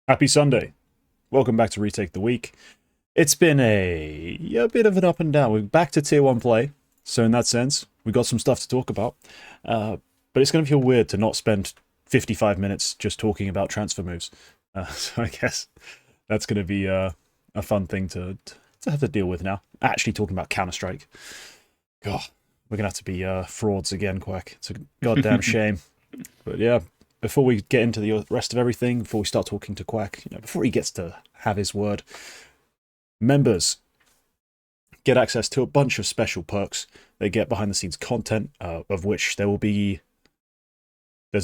Happy Sunday. Welcome back to Retake the Week. It's been a bit of an up and down. We're back to Tier 1 play, so in that sense, we got some stuff to talk about. But it's going to feel weird to not spend 55 minutes just talking about transfer moves. So I guess that's going to be a fun thing to have to deal with now. Actually talking about Counter-Strike. God, we're going to have to be frauds again, Quack. It's a goddamn shame. But yeah, before we get into the rest of everything, before we start talking to Quack, before he gets to have his word, members get access to a bunch of special perks. They get behind the scenes content, of which there's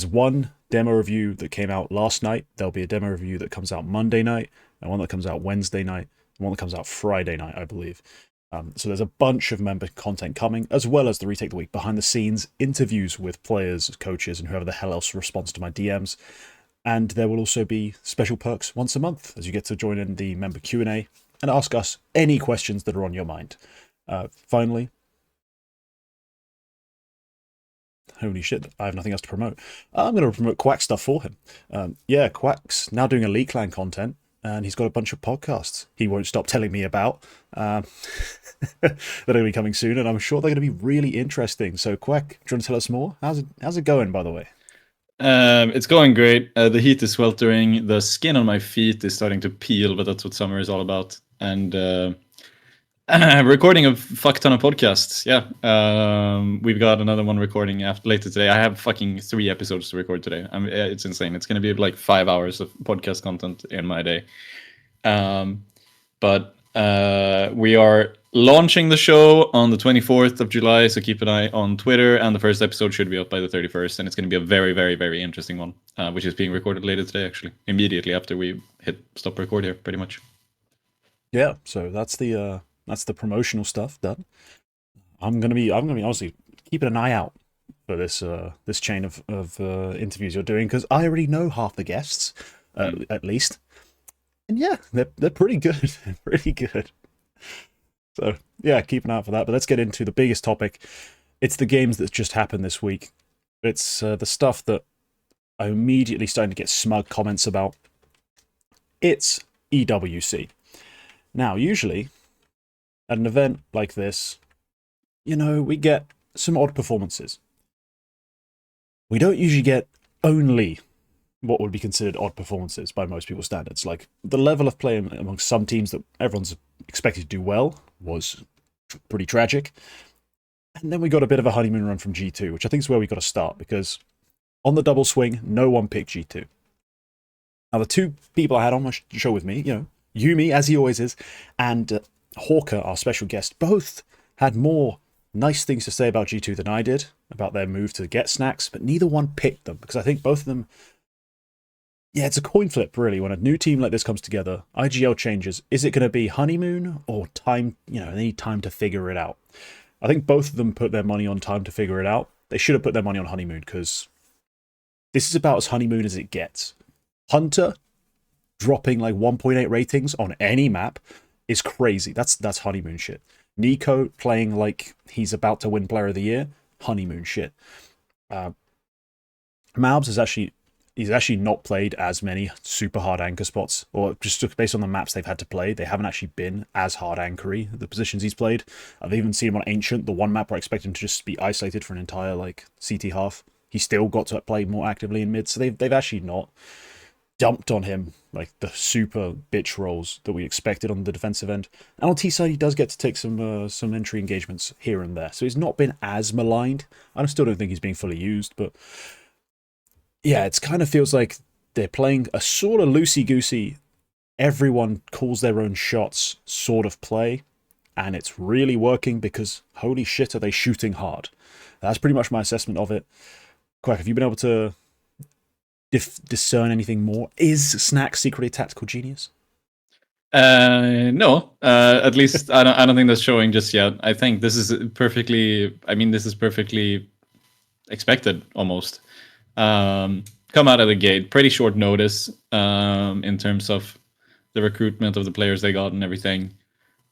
one demo review that came out last night. There'll be a demo review that comes out Monday night, and one that comes out Wednesday night, and one that comes out Friday night, I believe. So there's a bunch of member content coming, as well as the Retake the Week behind the scenes interviews with players, coaches, and whoever the hell else responds to my DMs. And there will also be special perks once a month as you get to join in the member Q&A and ask us any questions that are on your mind. Finally, holy shit, I have nothing else to promote. I'm going to promote Quack stuff for him. Quack's now doing Elite Clan content, and he's got a bunch of podcasts he won't stop telling me about that are going to be coming soon, and I'm sure they're going to be really interesting. So, Quack, do you want to tell us more? How's it going, by the way? It's going great. The heat is sweltering. The skin on my feet is starting to peel, but that's what summer is all about. And recording a fuck ton of podcasts. Yeah, we've got another one recording later today. I have fucking 3 episodes to record today. It's insane. It's going to be like 5 hours of podcast content in my day. But we are launching the show on the 24th of July, so keep an eye on Twitter, and the first episode should be up by the 31st, and it's going to be a very, very, very interesting one, which is being recorded later today, actually, immediately after we hit stop record here, pretty much. Yeah, so that's the promotional stuff done. I'm gonna be honestly keeping an eye out for this chain of interviews you're doing, because I already know half the guests, at least. And yeah, they're pretty good. Pretty good. So yeah, keep an eye out for that. But let's get into the biggest topic. It's the games that just happened this week. It's the stuff that I'm immediately starting to get smug comments about. It's EWC. Now, usually, at an event like this, we get some odd performances. We don't usually get only what would be considered odd performances by most people's standards. Like, the level of play among some teams that everyone's expected to do well was pretty tragic. And then we got a bit of a honeymoon run from G2, which I think is where we got to start, because on the double swing, no one picked G2. Now, the 2 people I had on my show with me, Yumi, as he always is, and Hawker, our special guest, both had more nice things to say about G2 than I did, about their move to get snacks, but neither one picked them, because I think both of them, it's a coin flip, really. When a new team like this comes together, IGL changes. Is it going to be honeymoon or time? They need time to figure it out. I think both of them put their money on time to figure it out. They should have put their money on honeymoon, because this is about as honeymoon as it gets. Hunter dropping like 1.8 ratings on any map is crazy. That's honeymoon shit. Nico playing like he's about to win Player of the Year, honeymoon shit. Mabs is actually not played as many super hard anchor spots, or just based on the maps they've had to play, they haven't actually been as hard anchory, the positions he's played. I've even seen him on Ancient, the one map where I expect him to just be isolated for an entire CT half. He still got to play more actively in mid, so they've actually not dumped on him like the super bitch roles that we expected on the defensive end. And on T side, he does get to take some entry engagements here and there, so he's not been as maligned. I still don't think he's being fully used, but yeah, it kind of feels like they're playing a sort of loosey-goosey, everyone calls their own shots sort of play, and it's really working because holy shit are they shooting hard. That's pretty much my assessment of it. Quack, have you been able to discern anything more? Is Snack secretly a tactical genius? No, at least I don't think that's showing just yet. I think this is perfectly expected almost. Come out of the gate pretty short notice in terms of the recruitment of the players they got and everything.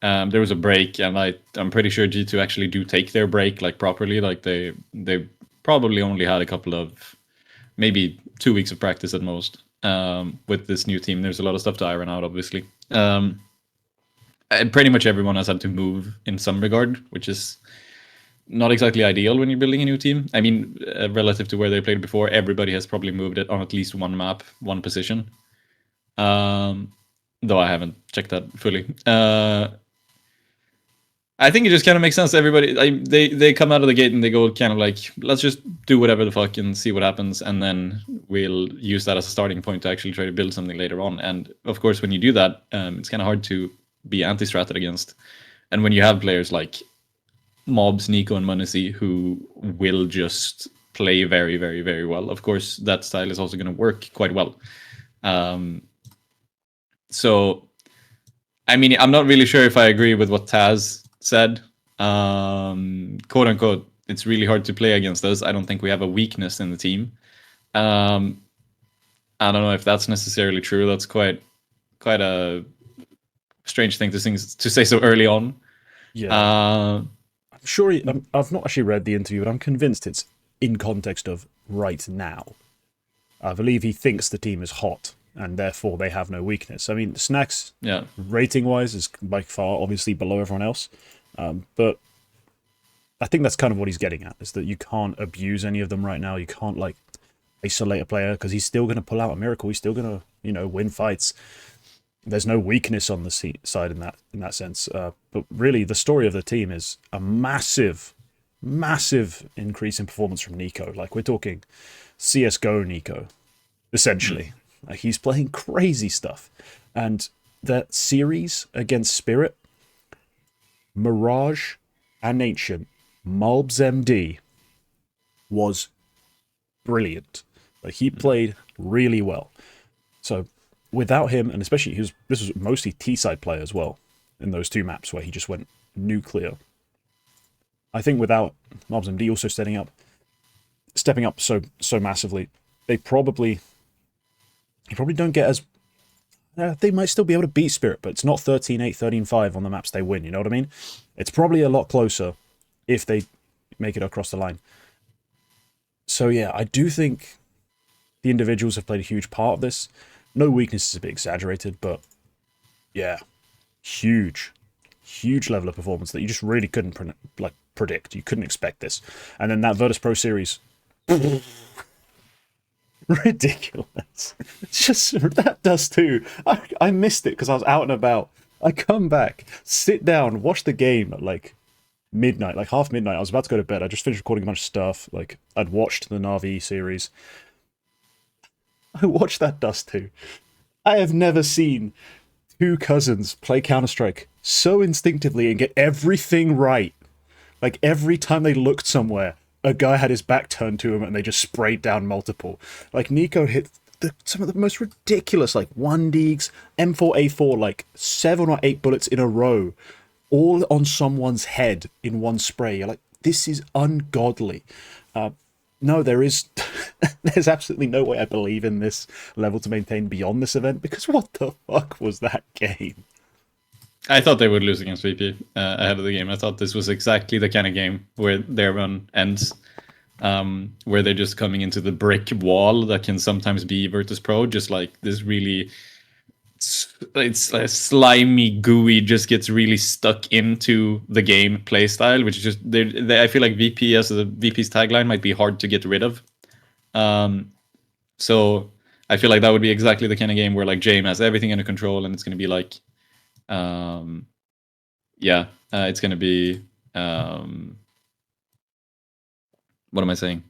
There was a break, and I'm pretty sure G2 actually do take their break properly. They probably only had a couple of maybe 2 weeks of practice at most. with this new team. There's a lot of stuff to iron out, obviously. And pretty much everyone has had to move in some regard, which is not exactly ideal when you're building a new team. I mean, relative to where they played before, everybody has probably moved it on at least one map, one position. Though I haven't checked that fully. I think it just kind of makes sense to everybody. They come out of the gate and they go kind of like, let's just do whatever the fuck and see what happens, and then we'll use that as a starting point to actually try to build something later on. And of course, when you do that, it's kind of hard to be anti-stratted against. And when you have players like Mobs, Nico, and Munisi who will just play very, very, very well, of course, that style is also going to work quite well. So, I mean, I'm not really sure if I agree with what Taz said. Quote unquote, it's really hard to play against us. I don't think we have a weakness in the team. I don't know if that's necessarily true. That's quite a strange thing to say so early on. Yeah. I'm sure I've not actually read the interview, but I'm convinced it's in context of right now. I believe he thinks the team is hot, and therefore they have no weakness. I mean, Snacks, rating-wise, is by far obviously below everyone else. But I think that's kind of what he's getting at, is that you can't abuse any of them right now. You can't, like, isolate a player, because he's still going to pull out a miracle. He's still going to, win fights. There's no weakness on the side in that sense. But really, the story of the team is a massive, massive increase in performance from Nico. Like, we're talking CSGO Nico, essentially. Like, he's playing crazy stuff. And that series against Spirit, Mirage, and Ancient, Mulbs MD, was brilliant. Like, he played really well. So, without him, and especially this was mostly T-side play as well, in those two maps where he just went nuclear. I think without Mulbs MD also stepping up so massively, they probably don't get as... they might still be able to beat Spirit, but it's not 13-8, 13-5 on the maps they win, you know what I mean? It's probably a lot closer if they make it across the line. So yeah, I do think the individuals have played a huge part of this. No weakness is a bit exaggerated, but yeah, huge level of performance that you just really couldn't predict. You couldn't expect this. And then that Virtus Pro series... ridiculous. It's just, that does too. I missed it because I was out and about. I come back, sit down, watch the game at like midnight, like half midnight. I was about to go to bed. I just finished recording a bunch of stuff. Like, I'd watched the Na'Vi series. I watched that Dust 2. I have never seen two cousins play Counter-Strike so instinctively and get everything right. Like, every time they looked somewhere, a guy had his back turned to him and they just sprayed down multiple. Like, Nico hit some of the most ridiculous, like, 1Ds, M4A4, like, 7 or 8 bullets in a row, all on someone's head in one spray. You're like, this is ungodly. No, there's absolutely no way I believe in this level to maintain beyond this event, because what the fuck was that game? I thought they would lose against VP ahead of the game. I thought this was exactly the kind of game where their run ends, where they're just coming into the brick wall that can sometimes be Virtus Pro, just like this really... It's a slimy, gooey, just gets really stuck into the game play style, which is just I feel like VP as a VP's tagline might be hard to get rid of. So I feel like that would be exactly the kind of game where like James has everything under control, and it's going to be like, it's going to be what am I saying?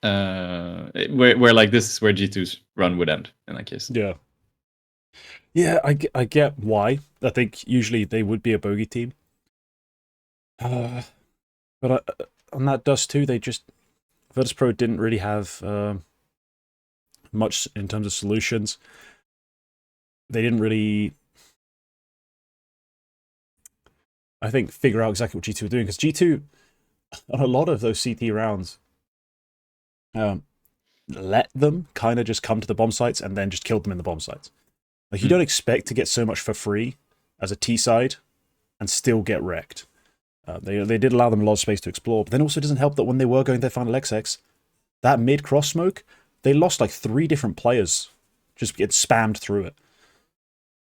Where like this is where G2's run would end in that case. Yeah, I get why. I think usually they would be a bogey team. But on that Dust 2, Virtus Pro didn't really have much in terms of solutions. They didn't really, I think, figure out exactly what G2 were doing, because G2, on a lot of those CT rounds, let them kind of just come to the bomb sites and then just killed them in the bomb sites. Like, you don't expect to get so much for free as a T side and still get wrecked. They did allow them a lot of space to explore, but then also it doesn't help that when they were going their final XX, that mid cross smoke, they lost like 3 different players just get spammed through it.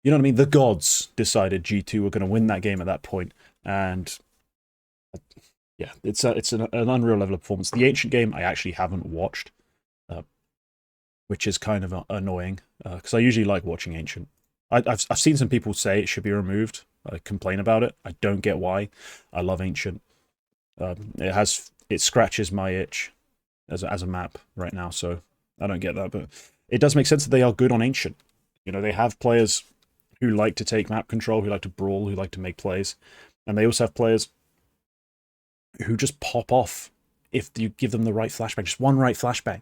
You know what I mean? The gods decided G2 were going to win that game at that point, and yeah, it's an unreal level of performance. The Ancient game I actually haven't watched, which is kind of annoying because I usually like watching Ancient. I've seen some people say it should be removed. I complain about it. I don't get why. I love Ancient. It scratches my itch as a map right now, so I don't get that. But it does make sense that they are good on Ancient. You know, they have players who like to take map control, who like to brawl, who like to make plays, and they also have players who just pop off if you give them the right flashbang, just one right flashbang,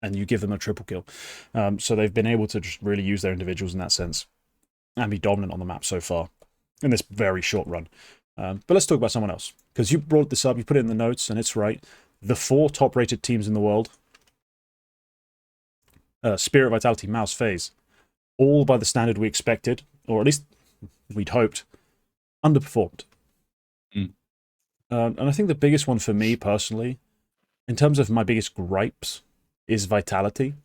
and you give them a triple kill. So they've been able to just really use their individuals in that sense and be dominant on the map so far in this very short run. But let's talk about someone else, because you brought this up, you put it in the notes, and it's right. The 4 top-rated teams in the world, Spirit, Vitality, Mouse, FaZe, all by the standard we expected, or at least we'd hoped, underperformed. And I think the biggest one for me personally, in terms of my biggest gripes, is Vitality.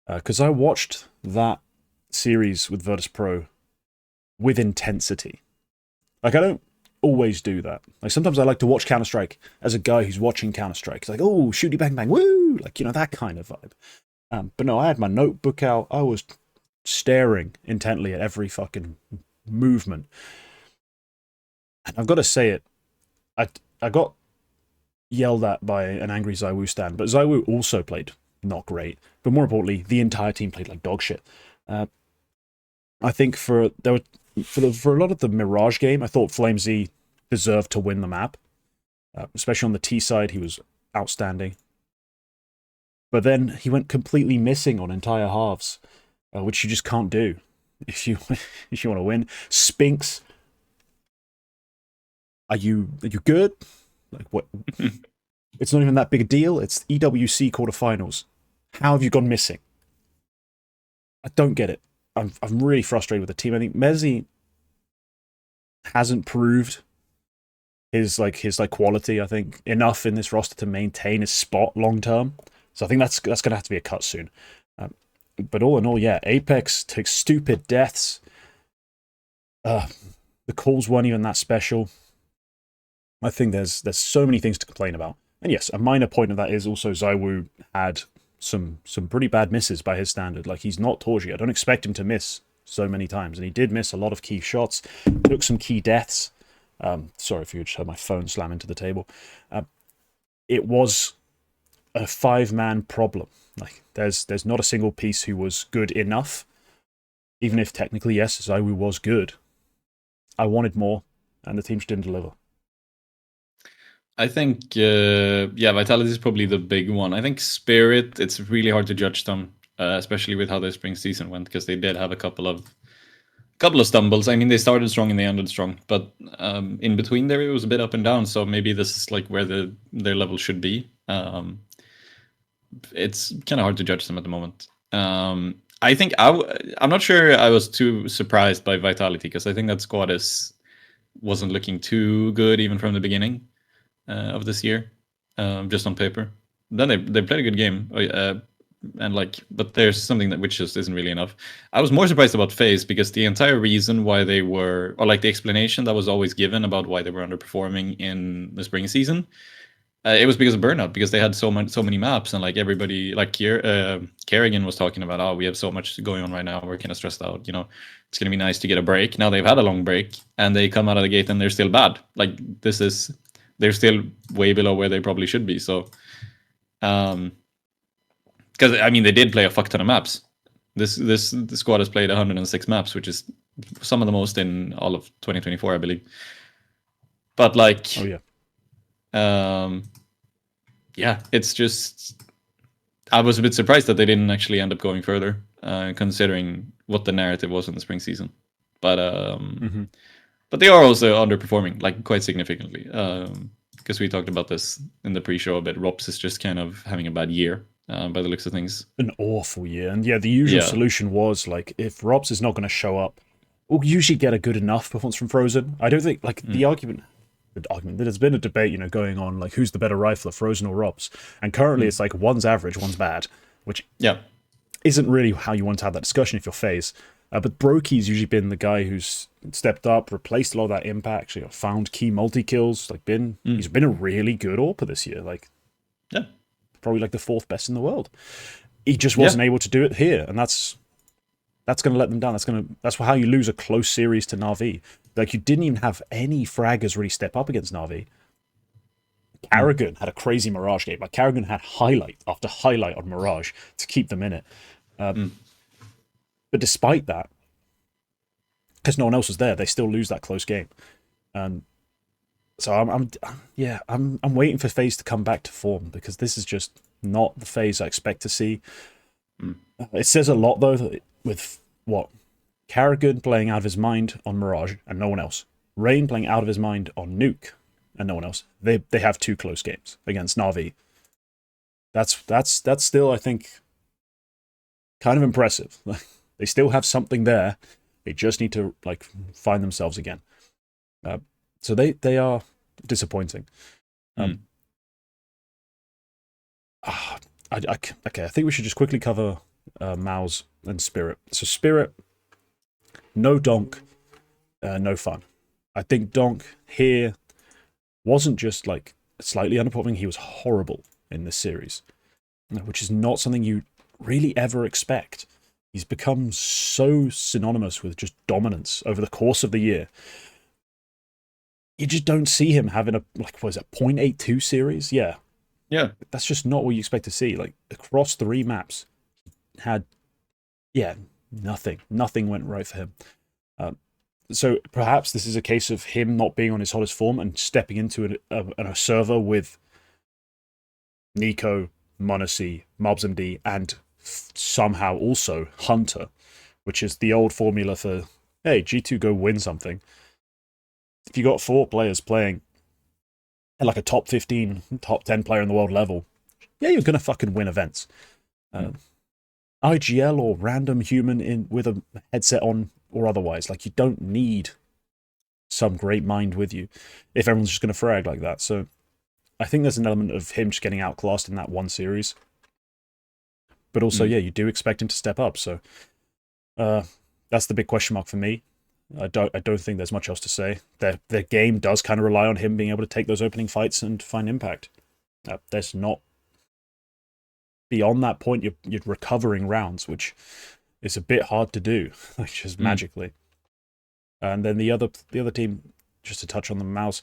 Because I watched that series with Virtus.pro with intensity. Like, I don't always do that. Like, sometimes I like to watch Counter-Strike as a guy who's watching Counter-Strike. It's like, oh, shooty bang bang, woo! Like, you know, that kind of vibe. But no, I had my notebook out. I was staring intently at every fucking movement. And I've got to say it. I got yelled at by an angry ZywOo stan, but ZywOo also played not great. But more importantly, the entire team played like dog shit. I think for a lot of the Mirage game, I thought FlameZ deserved to win the map. Especially on the T side, he was outstanding. But then he went completely missing on entire halves, which you just can't do if you want to win. Spinks, are you good? Like, what? It's not even that big a deal. It's EWC quarterfinals. How have you gone missing? I don't get it. I'm really frustrated with the team. I think Mezzy hasn't proved his quality, I think, enough in this roster to maintain his spot long term. So I think that's going to have to be a cut soon. But all in all, yeah, Apex takes stupid deaths. The calls weren't even that special. I think there's so many things to complain about. And yes, a minor point of that is also ZywOo had some pretty bad misses by his standard. Like, he's not Torgy. I don't expect him to miss so many times. And he did miss a lot of key shots, took some key deaths. Sorry if you just heard my phone slam into the table. It was a 5-man problem. Like, there's not a single piece who was good enough. Even if technically, yes, ZywOo was good. I wanted more, and the team just didn't deliver. I think, Vitality is probably the big one. I think Spirit, it's really hard to judge them, especially with how their spring season went, because they did have a couple of stumbles. I mean, they started strong and they ended strong, but in between there, it was a bit up and down. So maybe this is like where their level should be. It's kind of hard to judge them at the moment. I think I'm not sure I was too surprised by Vitality, because I think that squad wasn't looking too good even from the beginning of this year, just on paper. Then they played a good game, but there's something which just isn't really enough. I was more surprised about FaZe, because the entire reason why they were, or like the explanation that was always given about why they were underperforming in the spring season, it was because of burnout, because they had so many maps, and like everybody, like Kerrigan was talking about, oh, we have so much going on right now, we're kind of stressed out, you know, it's gonna be nice to get a break. Now they've had a long break, and they come out of the gate and they're still bad. Like, they're still way below where they probably should be. So, because I mean, they did play a fuck ton of maps. The squad has played 106 maps, which is some of the most in all of 2024, I believe. But like, oh yeah, it's just, I was a bit surprised that they didn't actually end up going further, considering what the narrative was in the spring season. But But they are also underperforming, like, quite significantly. Because we talked about this in the pre-show a bit. Rops is just kind of having a bad year, by the looks of things. An awful year. And yeah, the usual solution was, like, if Rops is not going to show up, we'll usually get a good enough performance from Frozen. I don't think, like, the argument, there's been a debate, you know, going on, like, who's the better rifler, Frozen or Rops? And currently it's like, one's average, one's bad. Which, isn't really how you want to have that discussion if you're FaZe. But Brokey's usually been the guy who's stepped up, replaced a lot of that impact, found key multi-kills, he's been a really good AWPer this year, probably like the 4th best in the world. He just wasn't able to do it here, and that's going to let them down. That's how you lose a close series to Na'Vi. Like, you didn't even have any fraggers really step up against Na'Vi. Karrigan had a crazy Mirage game. Like, Karrigan had highlight after highlight on Mirage to keep them in it. But despite that, because no one else was there, they still lose that close game. So I'm waiting for FaZe to come back to form, because this is just not the FaZe I expect to see. It says a lot though that with what Karrigan playing out of his mind on Mirage and no one else, Rain playing out of his mind on Nuke and no one else. They have 2 close games against Na'Vi. That's still, I think, kind of impressive. They still have something there. They just need to find themselves again. So they are disappointing. Okay, I think we should just quickly cover Mouse and Spirit. So Spirit, no Donk, no fun. I think Donk here wasn't just slightly underperforming, he was horrible in this series, which is not something you really ever expect. He's become so synonymous with just dominance over the course of the year. You just don't see him having a, 0.82 series? Yeah. That's just not what you expect to see. Across 3 maps, had, nothing. Nothing went right for him. So perhaps this is a case of him not being on his hottest form and stepping into a server with Nico, m0NESY, MobsMD, and somehow also Hunter, which is the old formula for, hey, G2 go win something. If you got 4 players playing at a top 15, top 10 player in the world level, you're going to fucking win events. IGL or random human with a headset on or otherwise, you don't need some great mind with you if everyone's just going to frag like that. So I think there's an element of him just getting outclassed in that one series. But also, you do expect him to step up. So that's the big question mark for me. I don't think there's much else to say. Their game does kind of rely on him being able to take those opening fights and find impact. There's not beyond that point. You're recovering rounds, which is a bit hard to do, just magically. And then the other team, just to touch on the Mouse,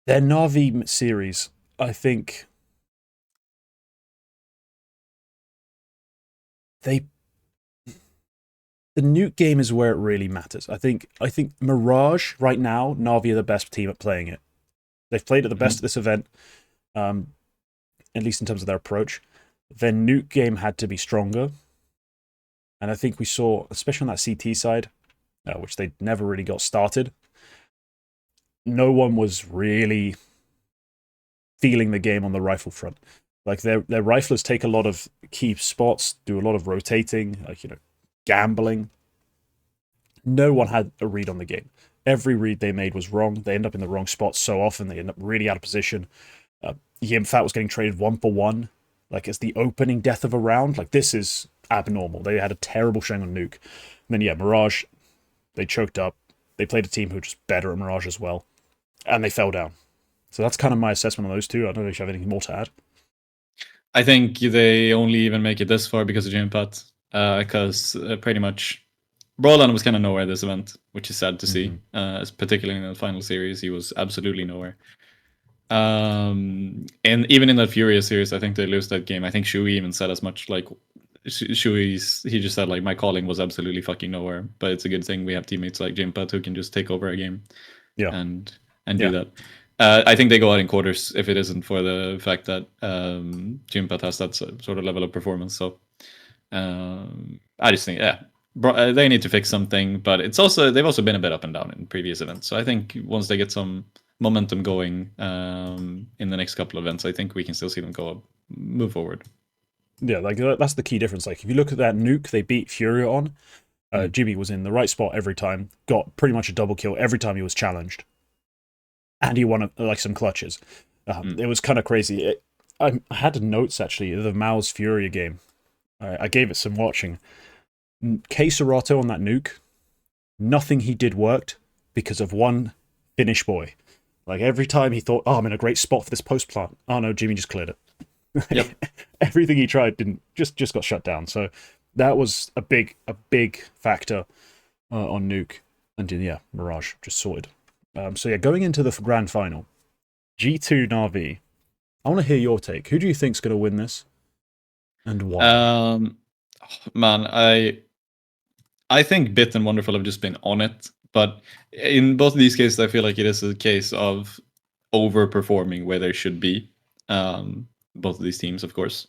their Na'Vi series, I think the Nuke game is where it really matters. I think Mirage right now, Na'Vi are the best team at playing it. They've played at the best at this event, at least in terms of their approach. Their Nuke game had to be stronger, and I think we saw, especially on that CT side, which they never really got started, no one was really feeling the game on the rifle front. Their riflers take a lot of key spots, do a lot of rotating, gambling. No one had a read on the game. Every read they made was wrong. They end up in the wrong spots so often. They end up really out of position. Yimfat was getting traded 1-for-1. As the opening death of a round. This is abnormal. They had a terrible showing on Nuke. And then, Mirage, they choked up. They played a team who were just better at Mirage as well. And they fell down. So that's kind of my assessment on those two. I don't know if you have anything more to add. I think they only even make it this far because of Jimpat. Because pretty much Brolan was kind of nowhere this event, which is sad to see. Particularly in the final series, he was absolutely nowhere. And even in that Furious series, I think they lose that game. I think Shui even said as much. He just said my calling was absolutely fucking nowhere. But it's a good thing we have teammates like Jimpat who can just take over a game, and do that. I think they go out in quarters if it isn't for the fact that Jimpat has that sort of level of performance. So I just think they need to fix something. But they've also been a bit up and down in previous events. So I think once they get some momentum going in the next couple of events, I think we can still see them move forward. Yeah, that's the key difference. If you look at that Nuke they beat Furia on, Jimmy was in the right spot every time, got pretty much a double kill every time he was challenged, and he won some clutches. It was kind of crazy. I had notes actually of the Mao's Furia game. I gave it some watching. K Serato on that nuke, nothing he did worked because of one Finnish boy. Like every time he thought, "Oh, I'm in a great spot for this post plant." Oh no, Jimmy just cleared Yep. it. Everything he tried didn't just got shut down. So that was a big factor on nuke. And yeah, Mirage just sorted. So yeah, going into the grand final, G2 Na'Vi. I want to hear your take. Who do you think's going to win this, and why? Man, I think Bit and Wonderful have just been on it, but in both of these cases, I feel like it is a case of overperforming where they should be. Both of these teams, of course.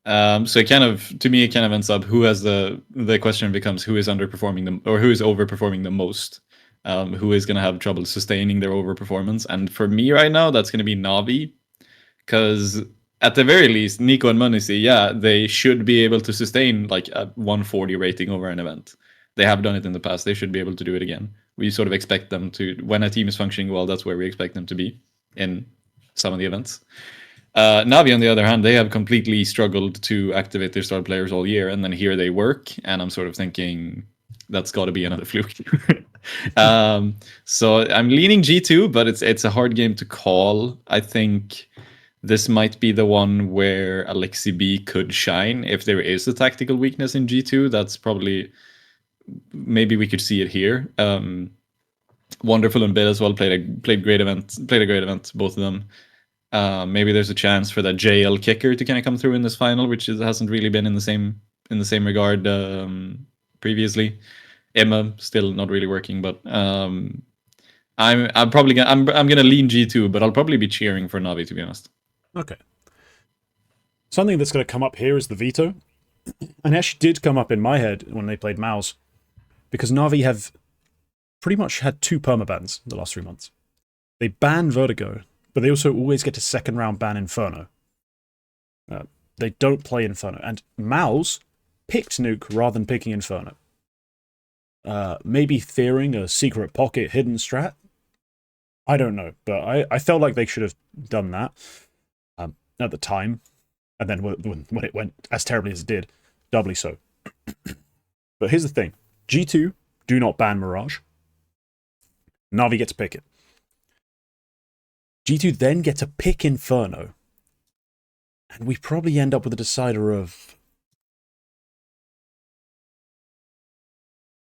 So it kind of, to me, it kind of ends up who has the question becomes who is underperforming them or who is overperforming the most. Who is going to have trouble sustaining their overperformance? And for me right now, that's going to be Navi, because at the very least, Nico and Munisi, yeah, they should be able to sustain like a 140 rating over an event. They have done it in the past. They should be able to do it again. We sort of expect them to, when a team is functioning well, that's where we expect them to be in some of the events. Navi, on the other hand, they have completely struggled to activate their star players all year, and then here they work, and I'm sort of thinking that's got to be another fluke. So I'm leaning G2, but it's a hard game to call. I think this might be the one where Alexi B could shine. If there is a tactical weakness in G2, that's probably, maybe we could see it here. Wonderful and Bit as well played a great event, both of them. Maybe there's a chance for that JL kicker to kind of come through in this final, which hasn't really been in the same regard previously. Emma still not really working, but I'm probably I'm gonna lean G2, but I'll probably be cheering for Navi, to be honest. Okay. Something that's going to come up here is the veto. And it actually did come up in my head when they played Mouse, because Navi have pretty much had 2 permabans in the last 3 months. They ban Vertigo, but they also always get a second round ban Inferno. They don't play Inferno. And Mouse picked Nuke rather than picking Inferno. Maybe fearing a secret pocket hidden strat? I don't know, but I felt like they should have done that at the time. And then when it went as terribly as it did, doubly so. But here's the thing. G2 do not ban Mirage. Navi get to pick it. G2 then get to pick Inferno. And we probably end up with a decider of...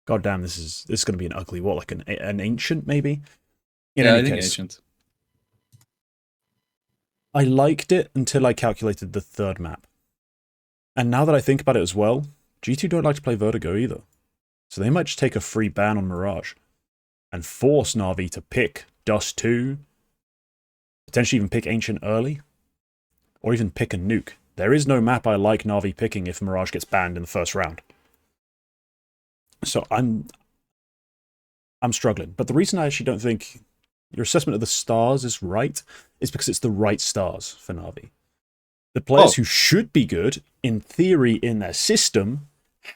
God damn, this is going to be an ugly, what, like an Ancient, maybe? In any I think case, Ancient. I liked it until I calculated the third map. And now that I think about it as well, G2 don't like to play Vertigo either. So they might just take a free ban on Mirage and force Na'Vi to pick Dust 2, potentially even pick Ancient early, or even pick a nuke. There is no map I like Na'Vi picking if Mirage gets banned in the first round. So I'm struggling. But the reason I actually don't think your assessment of the stars is right is because it's the right stars for Na'Vi. The players who should be good, in theory, in their system,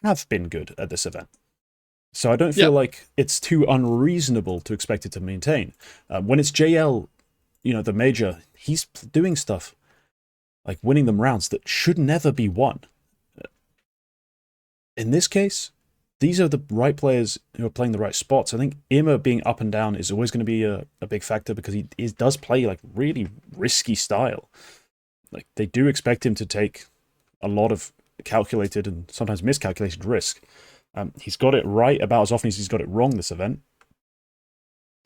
have been good at this event. So I don't feel like it's too unreasonable to expect it to maintain. When it's JL, the major, he's doing stuff like winning them rounds that should never be won. In this case, these are the right players who are playing the right spots. I think Ima being up and down is always going to be a big factor because he does play like really risky style. Like they do expect him to take a lot of calculated and sometimes miscalculated risk. He's got it right about as often as he's got it wrong this event.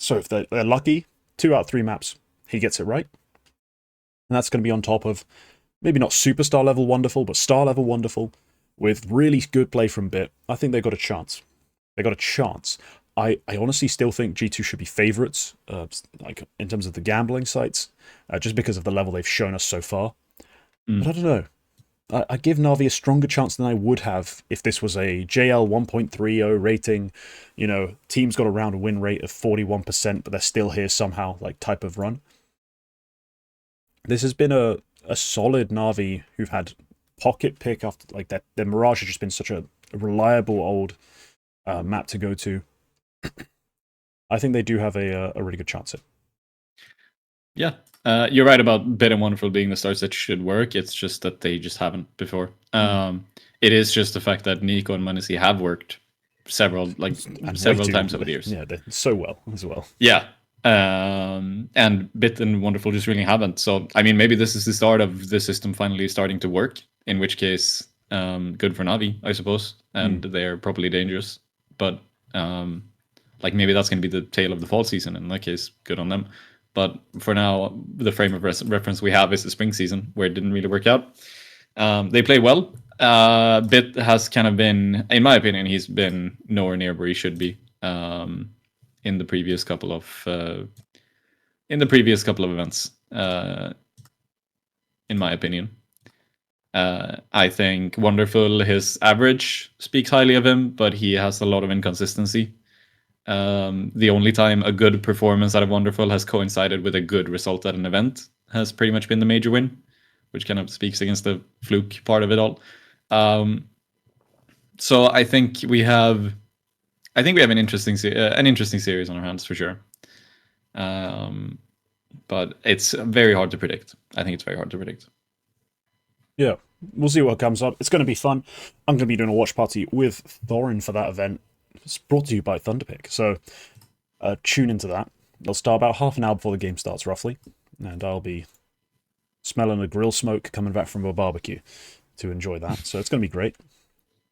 So if they're lucky, 2 out of 3 maps, he gets it right. And that's going to be on top of maybe not superstar level wonderful, but star level wonderful with really good play from Bit. I think they got a chance. They got a chance. I honestly still think G2 should be favorites, like in terms of the gambling sites, just because of the level they've shown us so far. But I don't know. I give Na'Vi a stronger chance than I would have if this was a JL 1.30 rating, team's got a round win rate of 41%, but they're still here somehow, like type of run. This has been a solid Na'Vi who've had pocket pick after, like that. Their Mirage has just been such a reliable old map to go to. I think they do have a really good chance here. Yeah, You're right about Bit and Wonderful being the starts that should work. It's just that they just haven't before. It is just the fact that Nico and Manisi have worked several times over the years. Yeah, so well as well. Yeah. And Bit and Wonderful just really haven't. So, I mean, maybe this is the start of the system finally starting to work, in which case, good for Navi, I suppose. And they're properly dangerous. But, maybe that's going to be the tail of the fall season. In that case, good on them. But for now, the frame of reference we have is the spring season, where it didn't really work out. They play well. Bit has kind of been, in my opinion, he's been nowhere near where he should be in the previous couple of events. In my opinion, I think Wonderful, his average speaks highly of him, but he has a lot of inconsistency. The only time a good performance out of Wonderful has coincided with a good result at an event has pretty much been the major win, which kind of speaks against the fluke part of it all. So I think we have an interesting series on our hands for sure. But it's very hard to predict. I think it's very hard to predict. Yeah, we'll see what comes up. It's going to be fun. I'm going to be doing a watch party with Thorin for that event. It's brought to you by Thunderpick, so tune into that. It'll start about half an hour before the game starts, roughly, and I'll be smelling the grill smoke coming back from a barbecue to enjoy that. So it's going to be great.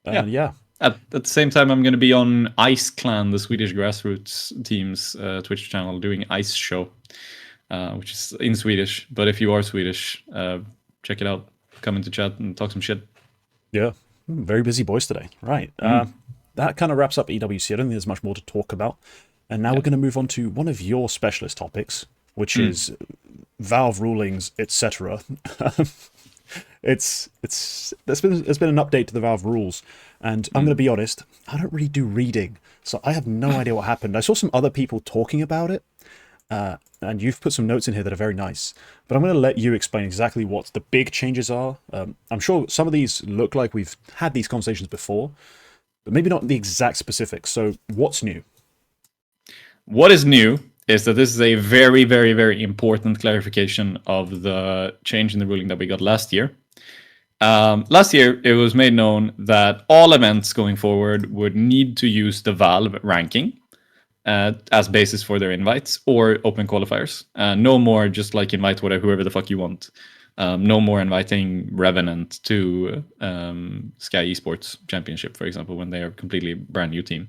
Yeah. At the same time, I'm going to be on Ice Clan, the Swedish grassroots team's Twitch channel, doing Ice Show, which is in Swedish. But if you are Swedish, check it out. Come into chat and talk some shit. Yeah, very busy boys today. Right. That kind of wraps up EWC. I don't think there's much more to talk about. And now we're going to move on to one of your specialist topics, which is Valve rulings, etc. There's been an update to the Valve rules, and I'm going to be honest, I don't really do reading, so I have no idea what happened. I saw some other people talking about it, and you've put some notes in here that are very nice, but I'm going to let you explain exactly what the big changes are. I'm sure some of these look like we've had these conversations before, but maybe not the exact specifics. So what's new? What is new is that this is a very, very, very important clarification of the change in the ruling that we got last year. Last year, it was made known that all events going forward would need to use the Valve ranking as basis for their invites or open qualifiers. No more just like invite whoever the fuck you want. No more inviting Revenant to Sky Esports Championship, for example, when they are a completely brand new team.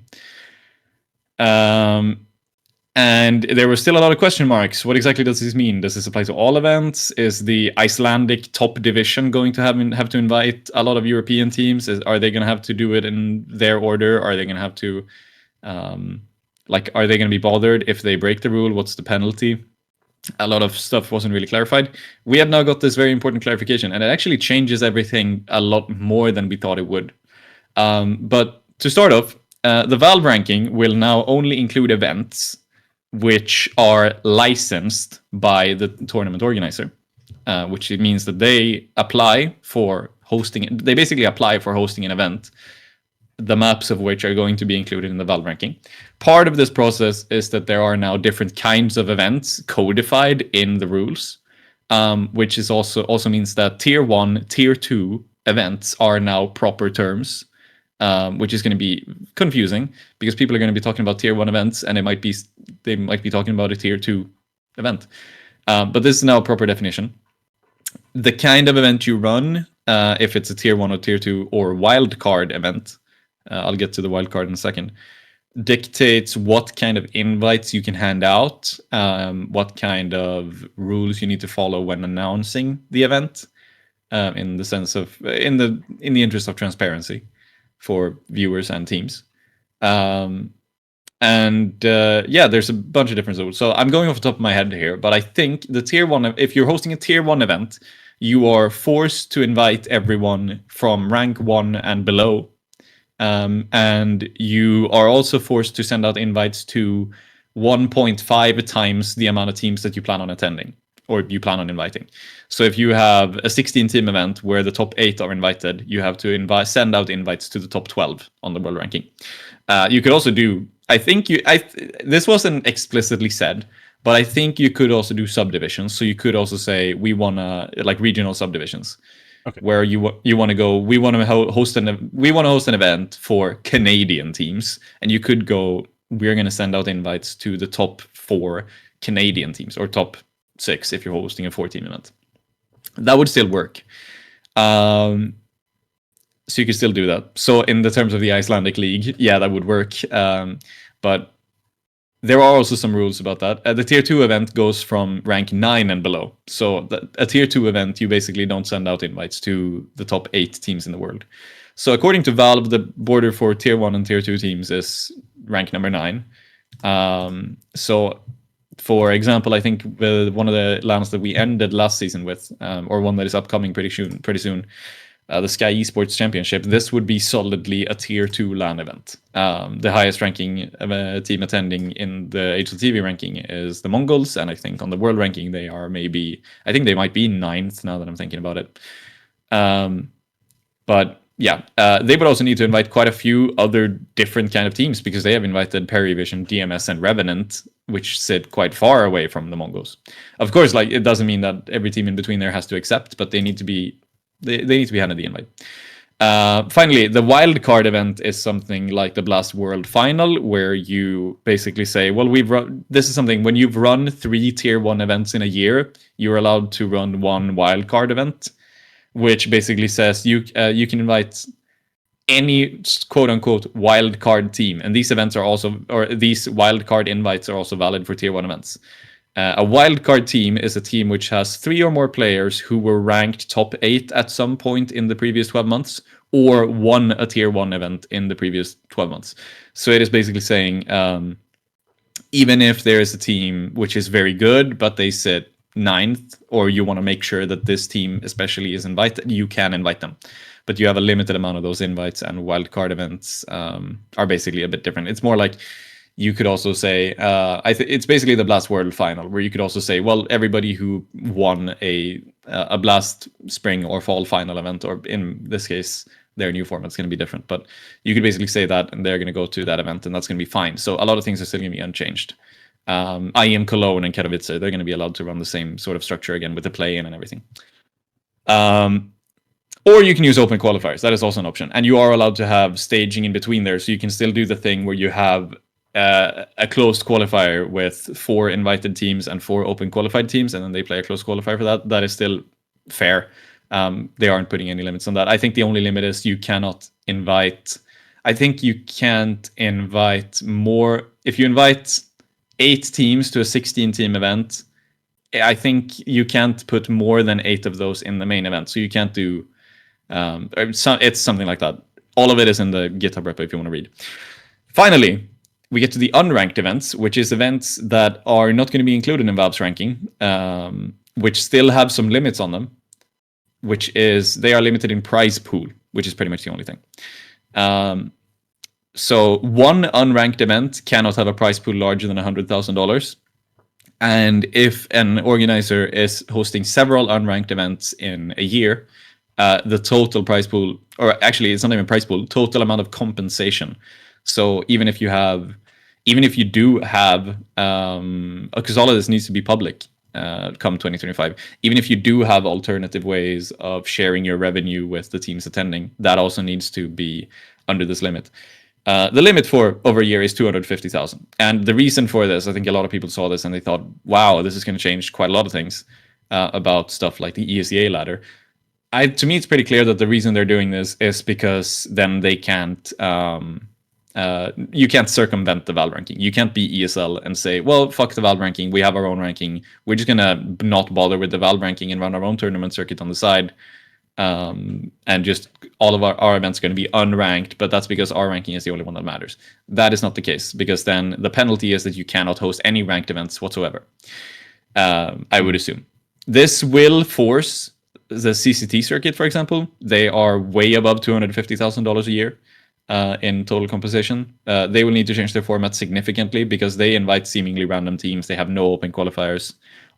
And there were still a lot of question marks. What exactly does this mean? Does this apply to all events? Is the Icelandic top division going to have to invite a lot of European teams? Are they going to have to do it in their order? Are they going to have to, are they going to be bothered if they break the rule? What's the penalty? A lot of stuff wasn't really clarified. We have now got this very important clarification, and it actually changes everything a lot more than we thought it would. But to start off, the Valve ranking will now only include events which are licensed by the tournament organizer, which means that they apply for hosting. They basically apply for hosting an event, the maps of which are going to be included in the Valve ranking. Part of this process is that there are now different kinds of events codified in the rules, which is also means that tier 1, tier 2 events are now proper terms. Which is going to be confusing because people are going to be talking about tier 1 events and they might be talking about a tier 2 event. But this is now a proper definition. The kind of event you run, if it's a tier 1 or tier 2 or wildcard event, I'll get to the wildcard in a second, dictates what kind of invites you can hand out, what kind of rules you need to follow when announcing the event, in the sense of in the interest of transparency for viewers and teams. There's a bunch of different rules. So I'm going off the top of my head here, but I think the tier 1, if you're hosting a tier 1 event, you are forced to invite everyone from rank 1 and below. And you are also forced to send out invites to 1.5 times the amount of teams that you plan on attending or you plan on inviting. So if you have a 16-team event where the top 8 are invited, you have to send out invites to the top 12 on the world ranking. You could also do, this wasn't explicitly said, But I think you could also do subdivisions. So you could also say we want to like regional subdivisions, where you want to go. We want to host an event for Canadian teams, and you could go. We're going to send out invites to the top 4 Canadian teams, or top 6 if you're hosting a 4-team event. That would still work. So you could still do that. So in the terms of the Icelandic League, yeah, that would work. But there are also some rules about that. The Tier 2 event goes from rank 9 and below. So a Tier 2 event, you basically don't send out invites to the top 8 teams in the world. So according to Valve, the border for Tier 1 and Tier 2 teams is rank number 9. So, for example, I think one of the LANs that we ended last season with, or one that is upcoming pretty soon, the Sky Esports Championship, this would be solidly a Tier 2 LAN event. The highest ranking team attending in the HLTV ranking is the Mongols, and I think on the world ranking they might be 9th now that I'm thinking about it. But yeah, they would also need to invite quite a few other different kind of teams, because they have invited Perivision, DMS, and Revenant, which sit quite far away from the Mongols. Of course, like, it doesn't mean that every team in between there has to accept, but they need to be handed the invite. Finally, the wildcard event is something like the Blast World Final, where you basically say, well, this is something, when you've run 3 Tier 1 events in a year, you're allowed to run 1 wildcard event, which basically says you can invite any quote-unquote wildcard team. And these events are also, or these wildcard invites are also valid for Tier 1 events. A wildcard team is a team which has 3 or more players who were ranked top 8 at some point in the previous 12 months, or won a Tier 1 event in the previous 12 months. So it is basically saying, even if there is a team which is very good, but they sit 9th, or you want to make sure that this team especially is invited, you can invite them. But you have a limited amount of those invites, and wildcard events are basically a bit different. It's more like, you could also say, it's basically the Blast World Final, where you could also say, well, everybody who won a Blast Spring or Fall Final event, or in this case, their new format's going to be different, but you could basically say that, and they're going to go to that event, and that's going to be fine. So a lot of things are still going to be unchanged. IEM Cologne and Katowice, they're going to be allowed to run the same sort of structure again, with the play-in and everything. Or you can use open qualifiers. That is also an option. And you are allowed to have staging in between there, so you can still do the thing where you have a closed qualifier with 4 invited teams and 4 open qualified teams, and then they play a closed qualifier for that. That is still fair. They aren't putting any limits on that. I think the only limit is you cannot invite... I think you can't invite more... If you invite 8 teams to a 16-team event, I think you can't put more than 8 of those in the main event. So you can't do... it's something like that. All of it is in the GitHub repo if you want to read. Finally, we get to the unranked events, which is events that are not going to be included in Valve's ranking, which still have some limits on them, which is they are limited in prize pool, which is pretty much the only thing. So one unranked event cannot have a prize pool larger than $100,000. And if an organizer is hosting several unranked events in a year, the total prize pool, or actually it's not even prize pool, total amount of compensation. So even if you do have, because all of this needs to be public come 2025, even if you do have alternative ways of sharing your revenue with the teams attending, that also needs to be under this limit. The limit for over a year is 250,000. And the reason for this, I think a lot of people saw this and they thought, wow, this is going to change quite a lot of things about stuff like the ESEA ladder. To me, it's pretty clear that the reason they're doing this is because then they can't, you can't circumvent the Valve ranking. You can't be ESL and say, well, fuck the Valve ranking. We have our own ranking. We're just going to not bother with the Valve ranking and run our own tournament circuit on the side. And just all of our events are going to be unranked, but that's because our ranking is the only one that matters. That is not the case, because then the penalty is that you cannot host any ranked events whatsoever. I would assume. This will force the CCT circuit, for example. They are way above $250,000 a year in total compensation. They will need to change their format significantly because they invite seemingly random teams. They have no open qualifiers.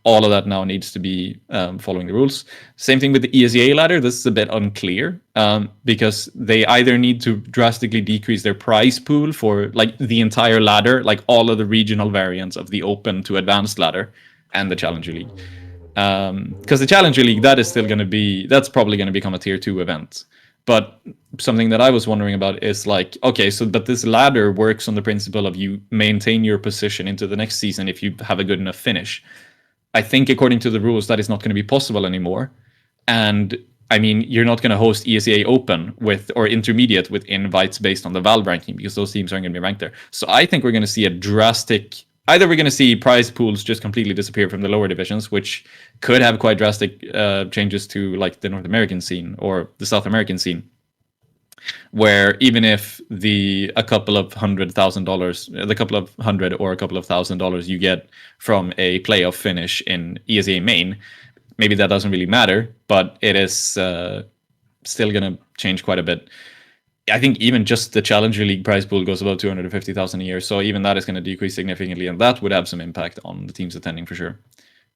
all of that now needs to be following the rules. Same thing with the ESEA ladder. This is a bit unclear because they either need to drastically decrease their prize pool for like the entire ladder, like all of the regional variants of the open to advanced ladder and the Challenger League. Because the Challenger League, that's probably going to become a tier 2 event. But something that I was wondering about is like, okay, so but this ladder works on the principle of you maintain your position into the next season if you have a good enough finish. I think according to the rules, that is not going to be possible anymore. And I mean, you're not going to host ESEA Open or Intermediate with invites based on the Valve ranking because those teams aren't going to be ranked there. So I think we're going to see a drastic. Either we're going to see prize pools just completely disappear from the lower divisions, which could have quite drastic changes to like the North American scene or the South American scene, where even if a couple of $100,000, the couple of hundred or a couple of $1,000 you get from a playoff finish in ESA main, maybe that doesn't really matter, but it is still going to change quite a bit. I think even just the Challenger League prize pool goes about $250,000 a year, so even that is going to decrease significantly, and that would have some impact on the teams attending for sure,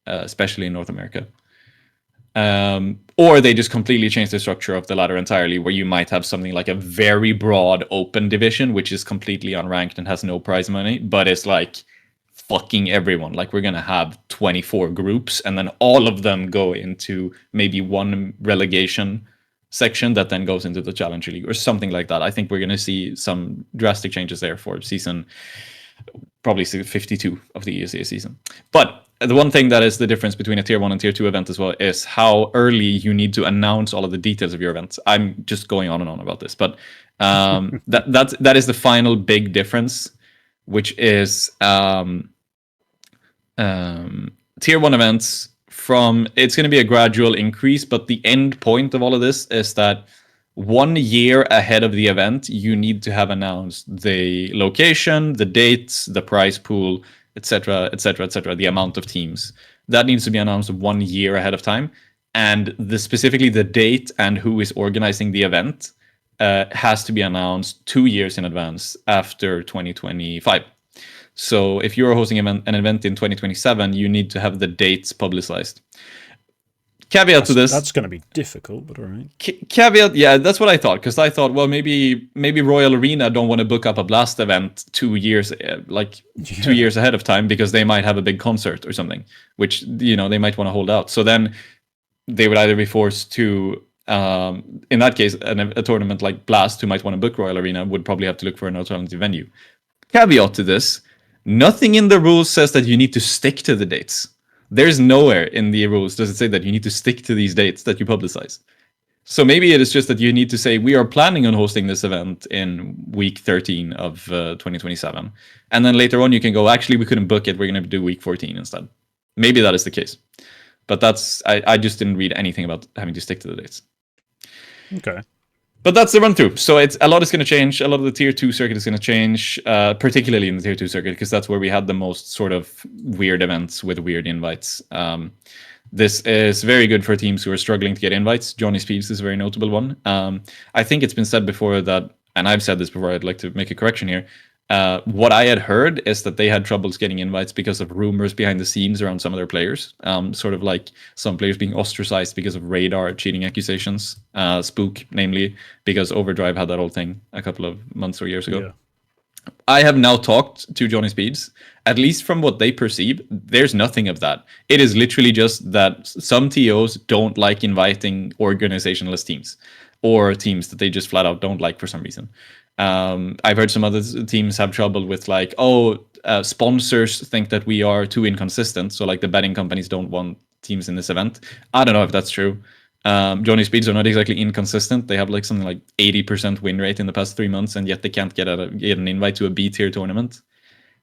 especially in North America. Or they just completely change the structure of the ladder entirely, where you might have something like a very broad open division, which is completely unranked and has no prize money, but it's like fucking everyone. Like we're going to have 24 groups, and then all of them go into maybe one relegation section that then goes into the Challenger League or something like that. I think we're going to see some drastic changes there for season, probably 52 of the ESA season. But the one thing that is the difference between a tier 1 and tier 2 event as well is how early you need to announce all of the details of your events. I'm just going on and on about this, but that is the final big difference, which is tier 1 events it's going to be a gradual increase, but the end point of all of this is that 1 year ahead of the event, you need to have announced the location, the dates, the prize pool, etc., etc., etc., the amount of teams. That needs to be announced 1 year ahead of time. And specifically the date and who is organizing the event has to be announced 2 years in advance after 2025. So if you're hosting an event in 2027, you need to have the dates publicized. Caveat to this. That's going to be difficult, but all right. Caveat, yeah, that's what I thought. Because I thought, well, maybe Royal Arena don't want to book up a Blast event 2 years, 2 years ahead of time, because they might have a big concert or something, which, they might want to hold out. So then they would either be forced to, in that case, a tournament like Blast, who might want to book Royal Arena, would probably have to look for an alternative venue. Caveat to this. Nothing in the rules says that you need to stick to the dates. There's nowhere in the rules does it say that you need to stick to these dates that you publicize. So maybe it is just that you need to say, we are planning on hosting this event in week 13 of 2027. And then later on you can go, actually, we couldn't book it. We're going to do week 14 instead. Maybe that is the case. But I just didn't read anything about having to stick to the dates. Okay. But that's the run through. So a lot is going to change. A lot of the tier 2 circuit is going to change, particularly in the tier 2 circuit, because that's where we had the most sort of weird events with weird invites. This is very good for teams who are struggling to get invites. Johnny Speeds is a very notable one. I think it's been said before that, and I've said this before, I'd like to make a correction here. What I had heard is that they had troubles getting invites because of rumors behind the scenes around some of their players. Sort of like some players being ostracized because of radar cheating accusations. Spook, namely, because Overdrive had that whole thing a couple of months or years ago. Yeah. I have now talked to Johnny Speeds. At least from what they perceive, there's nothing of that. It is literally just that some TOs don't like inviting organizationless teams, or teams that they just flat out don't like for some reason. I've heard some other teams have trouble with sponsors think that we are too inconsistent. So like the betting companies don't want teams in this event. I don't know if that's true. Johnny Speeds are not exactly inconsistent. They have something like 80% win rate in the past 3 months, and yet they can't get an invite to a B tier tournament.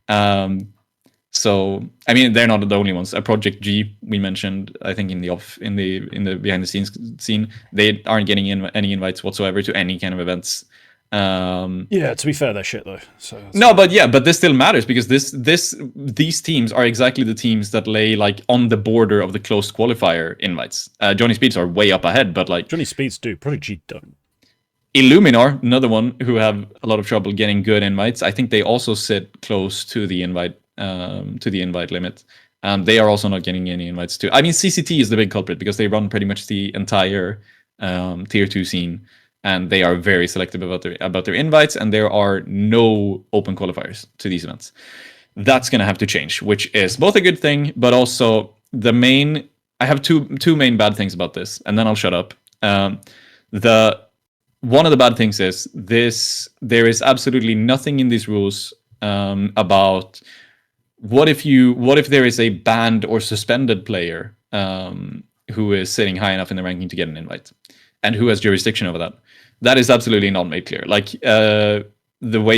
So I mean, they're not the only ones. Project G we mentioned, I think in the behind the scenes scene, they aren't getting any invites whatsoever to any kind of events. Yeah, to be fair, they're shit though. So no, but this still matters, because these teams are exactly the teams that lay on the border of the closed qualifier invites. Johnny Speeds are way up ahead, but Johnny Speeds do. Project G don't. Illuminar, another one who have a lot of trouble getting good invites. I think they also sit close to the invite limit. They are also not getting any invites too. I mean, CCT is the big culprit because they run pretty much the entire tier 2 scene, and they are very selective about their invites, and there are no open qualifiers to these events. That's going to have to change, which is both a good thing, but also the main. I have two main bad things about this, and then I'll shut up. One of the bad things is this: there is absolutely nothing in these rules about what if there is a banned or suspended player who is sitting high enough in the ranking to get an invite, and who has jurisdiction over that. That is absolutely not made clear. Like the way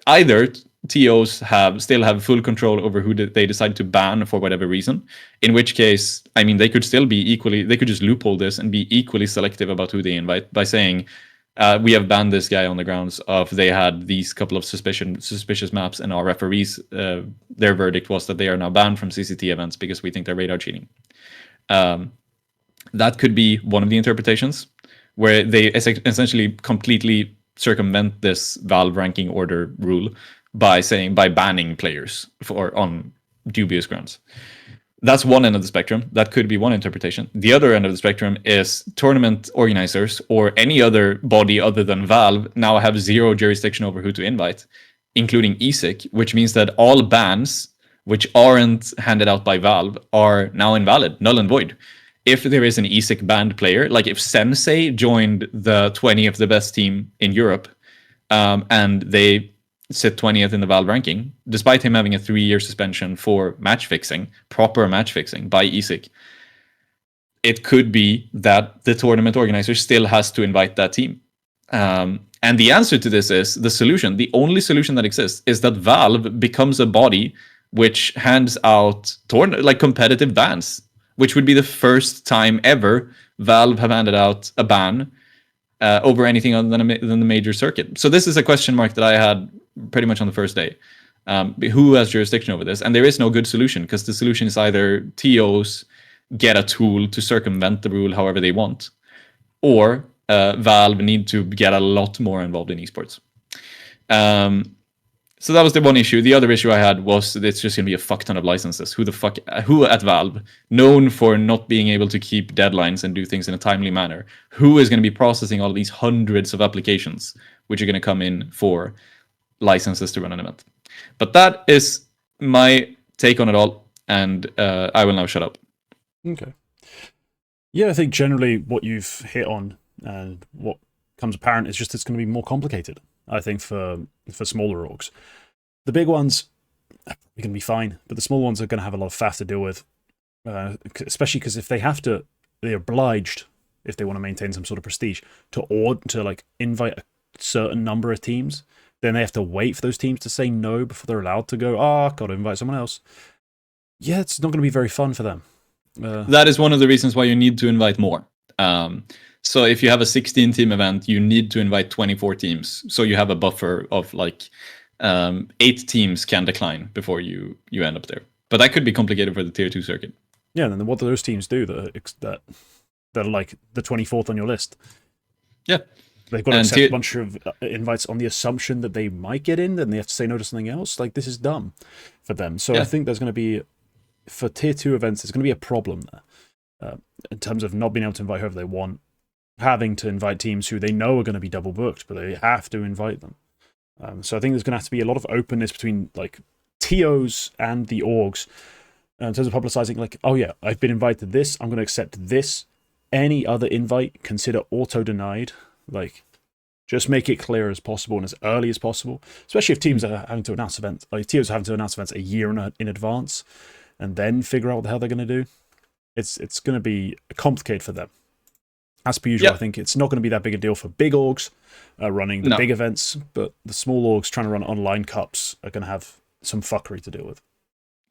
either TOs still have full control over who they decide to ban for whatever reason. In which case, I mean, they could still be equally. They could just loophole this and be equally selective about who they invite by saying, we have banned this guy on the grounds of they had these couple of suspicious maps, and our referees, their verdict was that they are now banned from CCT events because we think they're radar cheating. That could be one of the interpretations, where they essentially completely circumvent this Valve ranking order rule by banning players on dubious grounds. That's one end of the spectrum. That could be one interpretation. The other end of the spectrum is tournament organizers or any other body other than Valve now have zero jurisdiction over who to invite, including ESIC, which means that all bans which aren't handed out by Valve are now invalid, null and void. If there is an ESIC banned player, like if Sensei joined the 20th the best team in Europe, and they sit 20th in the Valve ranking, despite him having a 3-year suspension for proper match fixing by ESIC, it could be that the tournament organizer still has to invite that team. And the answer to this is the only solution that exists is that Valve becomes a body which hands out competitive bans, which would be the first time ever Valve have handed out a ban over anything other than the major circuit. So this is a question mark that I had pretty much on the first day. Who has jurisdiction over this? And there is no good solution, because the solution is either TOs get a tool to circumvent the rule however they want, or Valve need to get a lot more involved in esports. So that was the one issue. The other issue I had was it's just going to be a fuck ton of licenses. Who at Valve, known for not being able to keep deadlines and do things in a timely manner, who is going to be processing all these hundreds of applications which are going to come in for licenses to run an event? But that is my take on it all, and I will now shut up. Okay. Yeah, I think generally what you've hit on and what comes apparent is just it's going to be more complicated, I think, for smaller orgs. The big ones are going to be fine, but the small ones are going to have a lot of faff to deal with, especially because if they have to, they're obliged, if they want to maintain some sort of prestige, to invite a certain number of teams. Then they have to wait for those teams to say no before they're allowed to go, got to invite someone else. Yeah, it's not going to be very fun for them. That is one of the reasons why you need to invite more. So if you have a 16-team event, you need to invite 24 teams. So you have a buffer of 8 teams can decline before you end up there. But that could be complicated for the tier 2 circuit. Yeah, and then what do those teams do that are like the 24th on your list? Yeah. They've got to accept a bunch of invites on the assumption that they might get in, then they have to say no to something else. This is dumb for them. So yeah. I think there's going to be, for tier 2 events, there's going to be a problem there in terms of not being able to invite whoever they want, having to invite teams who they know are going to be double booked, but they have to invite them. So I think there's going to have to be a lot of openness between TOs and the orgs in terms of publicizing, oh yeah, I've been invited to this, I'm going to accept this. Any other invite, consider auto-denied. Just make it clear as possible and as early as possible, especially if teams are having to announce events, TOs are having to announce events a year in advance and then figure out what the hell they're going to do. It's going to be complicated for them. As per usual, I think it's not going to be that big a deal for big orgs running the big events, but the small orgs trying to run online cups are going to have some fuckery to deal with.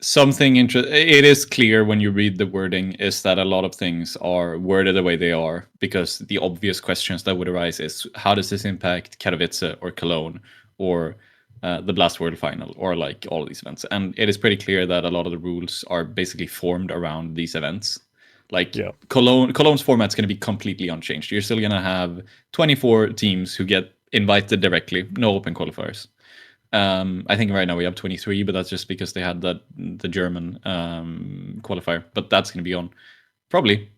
It is clear when you read the wording is that a lot of things are worded the way they are, because the obvious questions that would arise is, how does this impact Katowice or Cologne or the Blast World Final or all of these events? And it is pretty clear that a lot of the rules are basically formed around these events. Cologne's format's going to be completely unchanged. You're still going to have 24 teams who get invited directly, no open qualifiers. I think right now we have 23, but that's just because they had the German qualifier. But that's going to be on probably.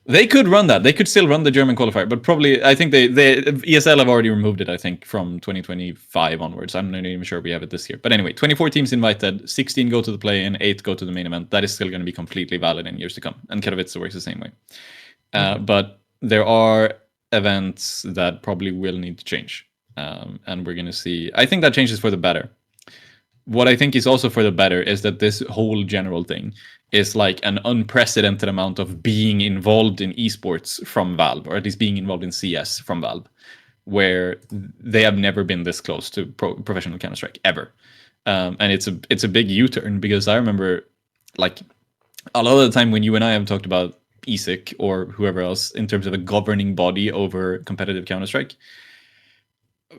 They could run that. They could still run the German qualifier, but probably I think they ESL have already removed it. I think from 2025 onwards. I'm not even sure we have it this year. But anyway, 24 teams invited, 16 go to the play-in, 8 go to the main event. That is still going to be completely valid in years to come, and Katowice works the same way. But there are events that probably will need to change, and we're going to see. I think that changes for the better. What I think is also for the better is that this whole general thing is like an unprecedented amount of being involved in esports from Valve, or at least being involved in CS from Valve, where they have never been this close to professional Counter-Strike ever. And it's a big U-turn, because I remember like a lot of the time when you and I have talked about ESIC or whoever else in terms of a governing body over competitive Counter-Strike,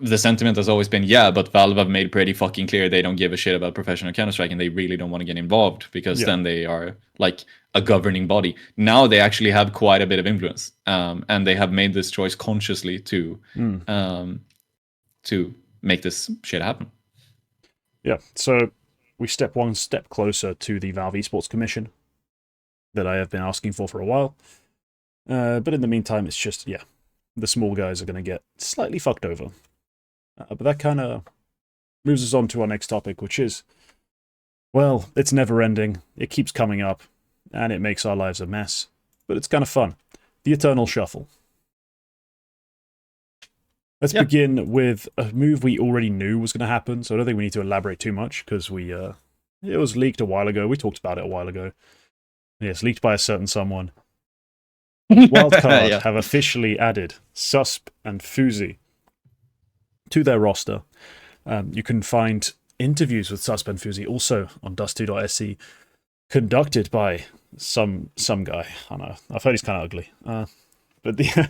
the sentiment has always been, yeah, but Valve have made pretty fucking clear they don't give a shit about professional Counter-Strike, and they really don't want to get involved, because then they are like a governing body. Now they actually have quite a bit of influence, and they have made this choice consciously to make this shit happen. Yeah, so we step one step closer to the Valve Esports Commission that I have been asking for a while. But in the meantime, it's just, the small guys are going to get slightly fucked over. But that kind of moves us on to our next topic, which is, well, it's never ending, it keeps coming up, and it makes our lives a mess. But it's kind of fun. The Eternal Shuffle. Let's begin with a move we already knew was going to happen, so I don't think we need to elaborate too much, because it was leaked a while ago. We talked about it a while ago. Yes, leaked by a certain someone. Wildcard have officially added Susp and Fuzi to their roster. You can find interviews with Susp and Fuzi also on dust2.se, conducted by some guy. I don't know. I've heard he's kind of ugly. But the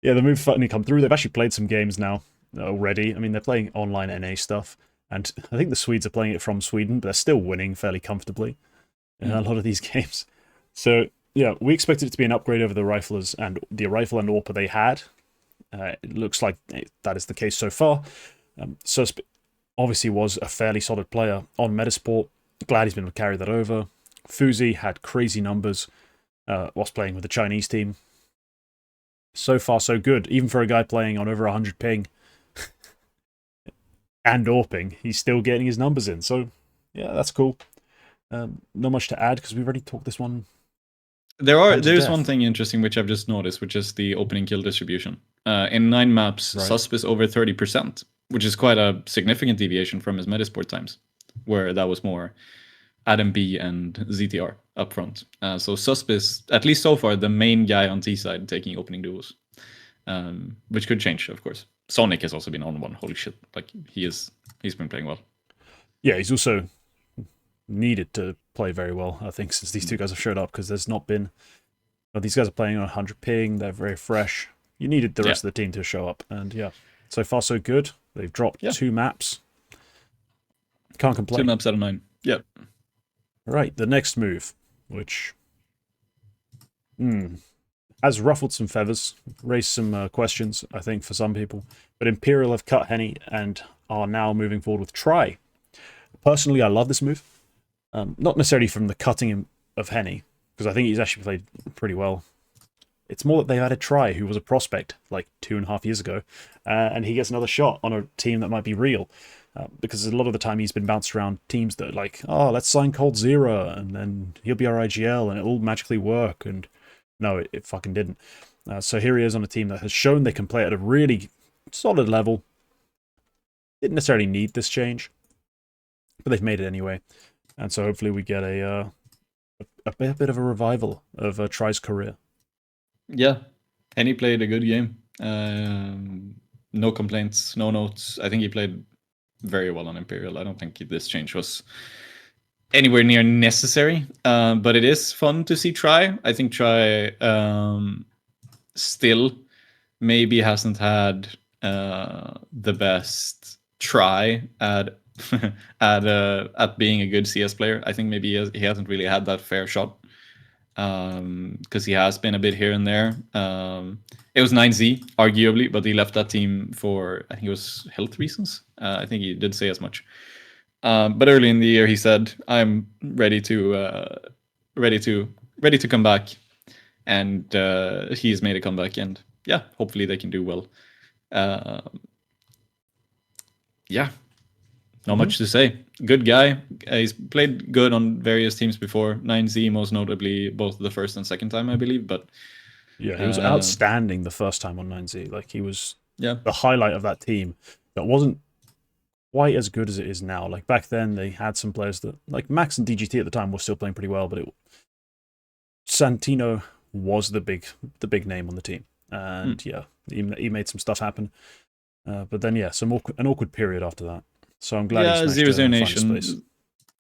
move finally come through. They've actually played some games now already. I mean, they're playing online NA stuff, and I think the Swedes are playing it from Sweden, but they're still winning fairly comfortably in a lot of these games. So yeah, we expected it to be an upgrade over the Riflers and the Rifle and AWP they had. It looks like that is the case so far. Susp obviously was a fairly solid player on Metasport. Glad he's been able to carry that over. Fuzi had crazy numbers whilst playing with the Chinese team. So far, so good. Even for a guy playing on over 100 ping and AWPing, he's still getting his numbers in. So, yeah, that's cool. Not much to add, because we've already talked this one. There's one thing interesting which I've just noticed, which is the opening kill distribution. In 9 maps, Susp is over 30%, which is quite a significant deviation from his Metasport times, where that was more Adam B and ZTR up front. So Susp is, at least so far, the main guy on T side taking opening duels, which could change, of course. Sonic has also been on one. Holy shit! Like he's been playing well. Yeah, he's also needed to play very well, I think, since these two guys have showed up, because there's not been. Well, these guys are playing on 100 ping. They're very fresh. You needed the rest of the team to show up, and so far so good. They've dropped 2 maps. Can't complain. 2 maps out of 9. Yep. Right, the next move, which has ruffled some feathers, raised some questions, I think, for some people. But Imperial have cut Henny and are now moving forward with Try. Personally, I love this move. Not necessarily from the cutting of Henny, because I think he's actually played pretty well. It's more that they've added Try, who was a prospect like 2.5 years ago, and he gets another shot on a team that might be real. Because a lot of the time he's been bounced around teams that are like, oh, let's sign Cold Zero, and then he'll be our IGL, and it'll magically work. And no, it fucking didn't. So here he is on a team that has shown they can play at a really solid level. Didn't necessarily need this change, but they've made it anyway. And so hopefully we get a bit of a revival of Try's career. Yeah, and he played a good game. No complaints, no notes. I think he played very well on Imperial. I don't think this change was anywhere near necessary, but it is fun to see Try. I think Try still maybe hasn't had the best try at at being a good CS player. I think maybe he hasn't really had that fair shot. because he has been a bit here and there. It was 9Z, arguably, but he left that team for, I think it was health reasons. I think he did say as much. But early in the year, he said, "I'm ready to come back," and he's made a comeback. And yeah, hopefully they can do well. Yeah, not much to say. Good guy. He's played good on various teams before. 9Z, most notably, both the first and second time, I believe. But yeah, he was outstanding the first time on 9Z. Like, he was yeah, the highlight of that team. That wasn't quite as good as it is now. Like, back then, they had some players that, like Max and DGT at the time, were still playing pretty well, but Santino was the big name on the team, and yeah, he made some stuff happen. But then yeah, an awkward period after that. So I'm glad. Yeah, Zero Zero Nation.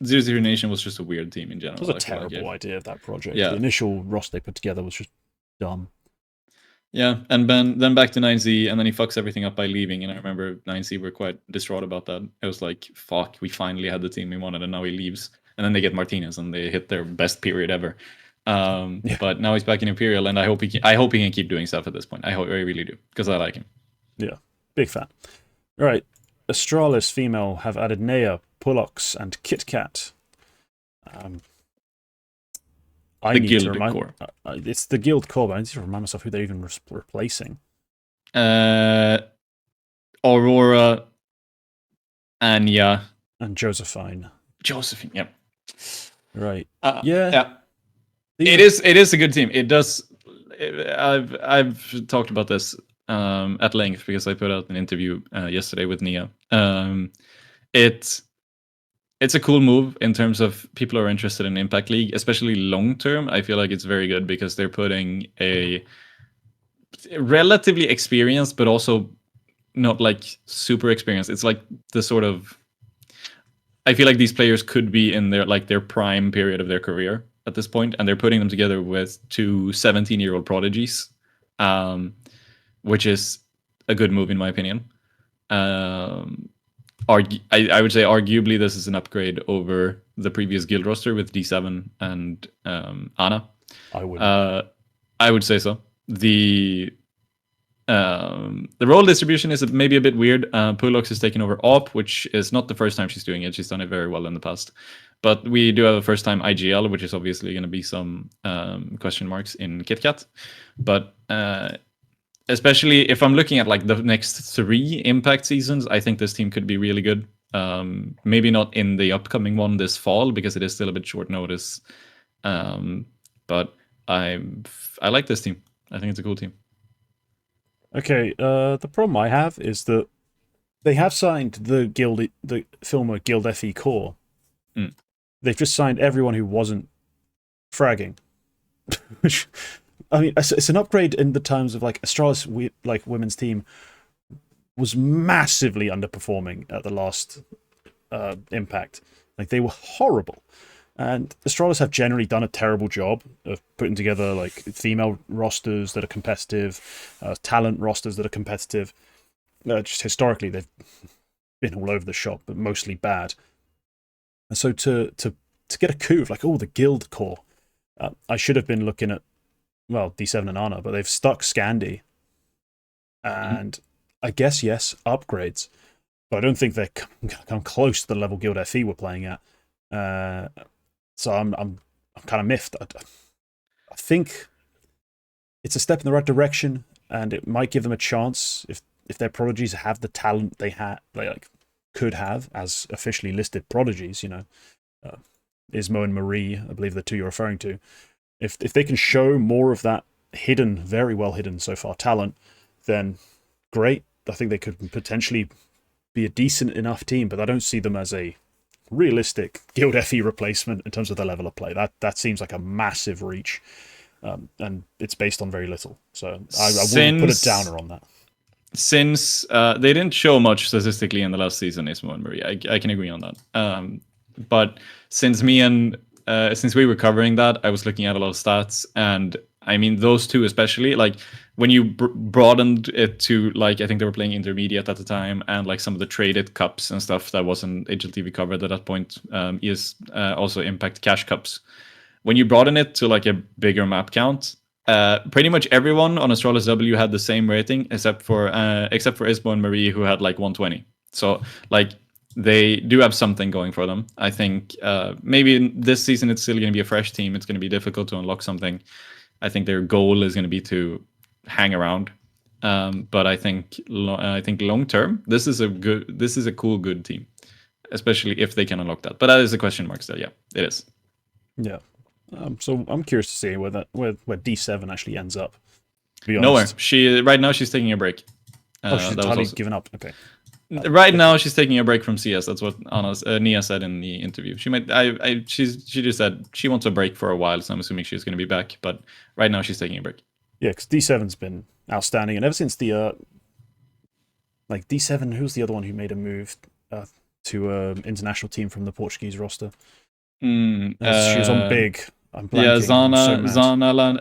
Zero Nation was just a weird team in general. It was a terrible idea of that project. Yeah. The initial roster they put together was just dumb. Yeah, and then back to 9Z, and then he fucks everything up by leaving. And I remember 9Z were quite distraught about that. It was like, fuck, we finally had the team we wanted, and now he leaves. And then they get Martinez, and they hit their best period ever. But now he's back in Imperial, and I hope he can keep doing stuff at this point. I really do, because I like him. Yeah, big fan. All right, Astralis female have added Nea, Pulox, and KitKat. The Guild Core. It's the Guild Core, but I need to remind myself who they're even replacing. Aurora, Anya, and Josephine. Yep. Right. Yeah. It is a good team. It does. I've talked about this at length because I put out an interview yesterday with Nia. It's a cool move in terms of people are interested in Impact League, especially long term. I feel like it's very good because they're putting a relatively experienced, but also not like super experienced. It's like the sort of, I feel like these players could be in their prime period of their career at this point, and they're putting them together with two 17-year-old prodigies, which is a good move in my opinion. I would say arguably this is an upgrade over the previous guild roster with D7 and Ana. I would say so. The role distribution is maybe a bit weird. Pulox is taking over AWP, which is not the first time she's doing it. She's done it very well in the past. But we do have a first time IGL, which is obviously going to be some question marks in KitKat. But especially if I'm looking at like the next 3 Impact seasons, I think this team could be really good. Maybe not in the upcoming one this fall because it is still a bit short notice. But I like this team. I think it's a cool team. Okay, the problem I have is that they have signed the Filmer Guild FE core. They've just signed everyone who wasn't fragging. Which, I mean, it's an upgrade in the terms of like Astralis, women's team was massively underperforming at the last Impact. Like, they were horrible. And Astralis have generally done a terrible job of putting together like female rosters that are competitive, talent rosters that are competitive. Just historically, they've been all over the shop, but mostly bad. And so to get a coup of like, the guild core, I should have been looking at, well, D7 and Ana, but they've stuck Scandi. And I guess, yes, upgrades. But I don't think they're going to come close to the level Guild FE were playing at. So I'm kind of miffed. I think it's a step in the right direction, and it might give them a chance if their prodigies have the talent they could have as officially listed prodigies. You know, Ismo and Marie, I believe the 2 you're referring to. If they can show more of that hidden, very well hidden so far talent, then great. I think they could potentially be a decent enough team, but I don't see them as a realistic Guild FE replacement in terms of the level of play. That seems like a massive reach, and it's based on very little. So I wouldn't put a downer on that. Since they didn't show much statistically in the last season, Ismo and Marie, I can agree on that. But since since we were covering that, I was looking at a lot of stats, and I mean those two especially. Like when you broadened it to like, I think they were playing intermediate at the time, and like some of the traded cups and stuff that wasn't HLTV covered at that point is also Impact Cash Cups, when you broaden it to like a bigger map count, pretty much everyone on Astralis W had the same rating except for Isbo and Marie, who had like 120. So like they do have something going for them. I think maybe this season it's still going to be a fresh team. It's going to be difficult to unlock something. I think their goal is going to be to hang around. But I think long term, this is a cool, good team, especially if they can unlock that. But that is a question mark still. Yeah, it is. Yeah. So I'm curious to see where D7 actually ends up. To be Nowhere. honest. Right now she's taking a break. She's entirely given up. Okay. Right now she's taking a break from CS. That's what Nia said in the interview. She might. She just said she wants a break for a while, so I'm assuming she's going to be back. But right now she's taking a break. Yeah, because D7's been outstanding, and ever since the like D7, who's the other one who made a move to an international team from the Portuguese roster? She was on big. I'm blanking. Yeah, Zana,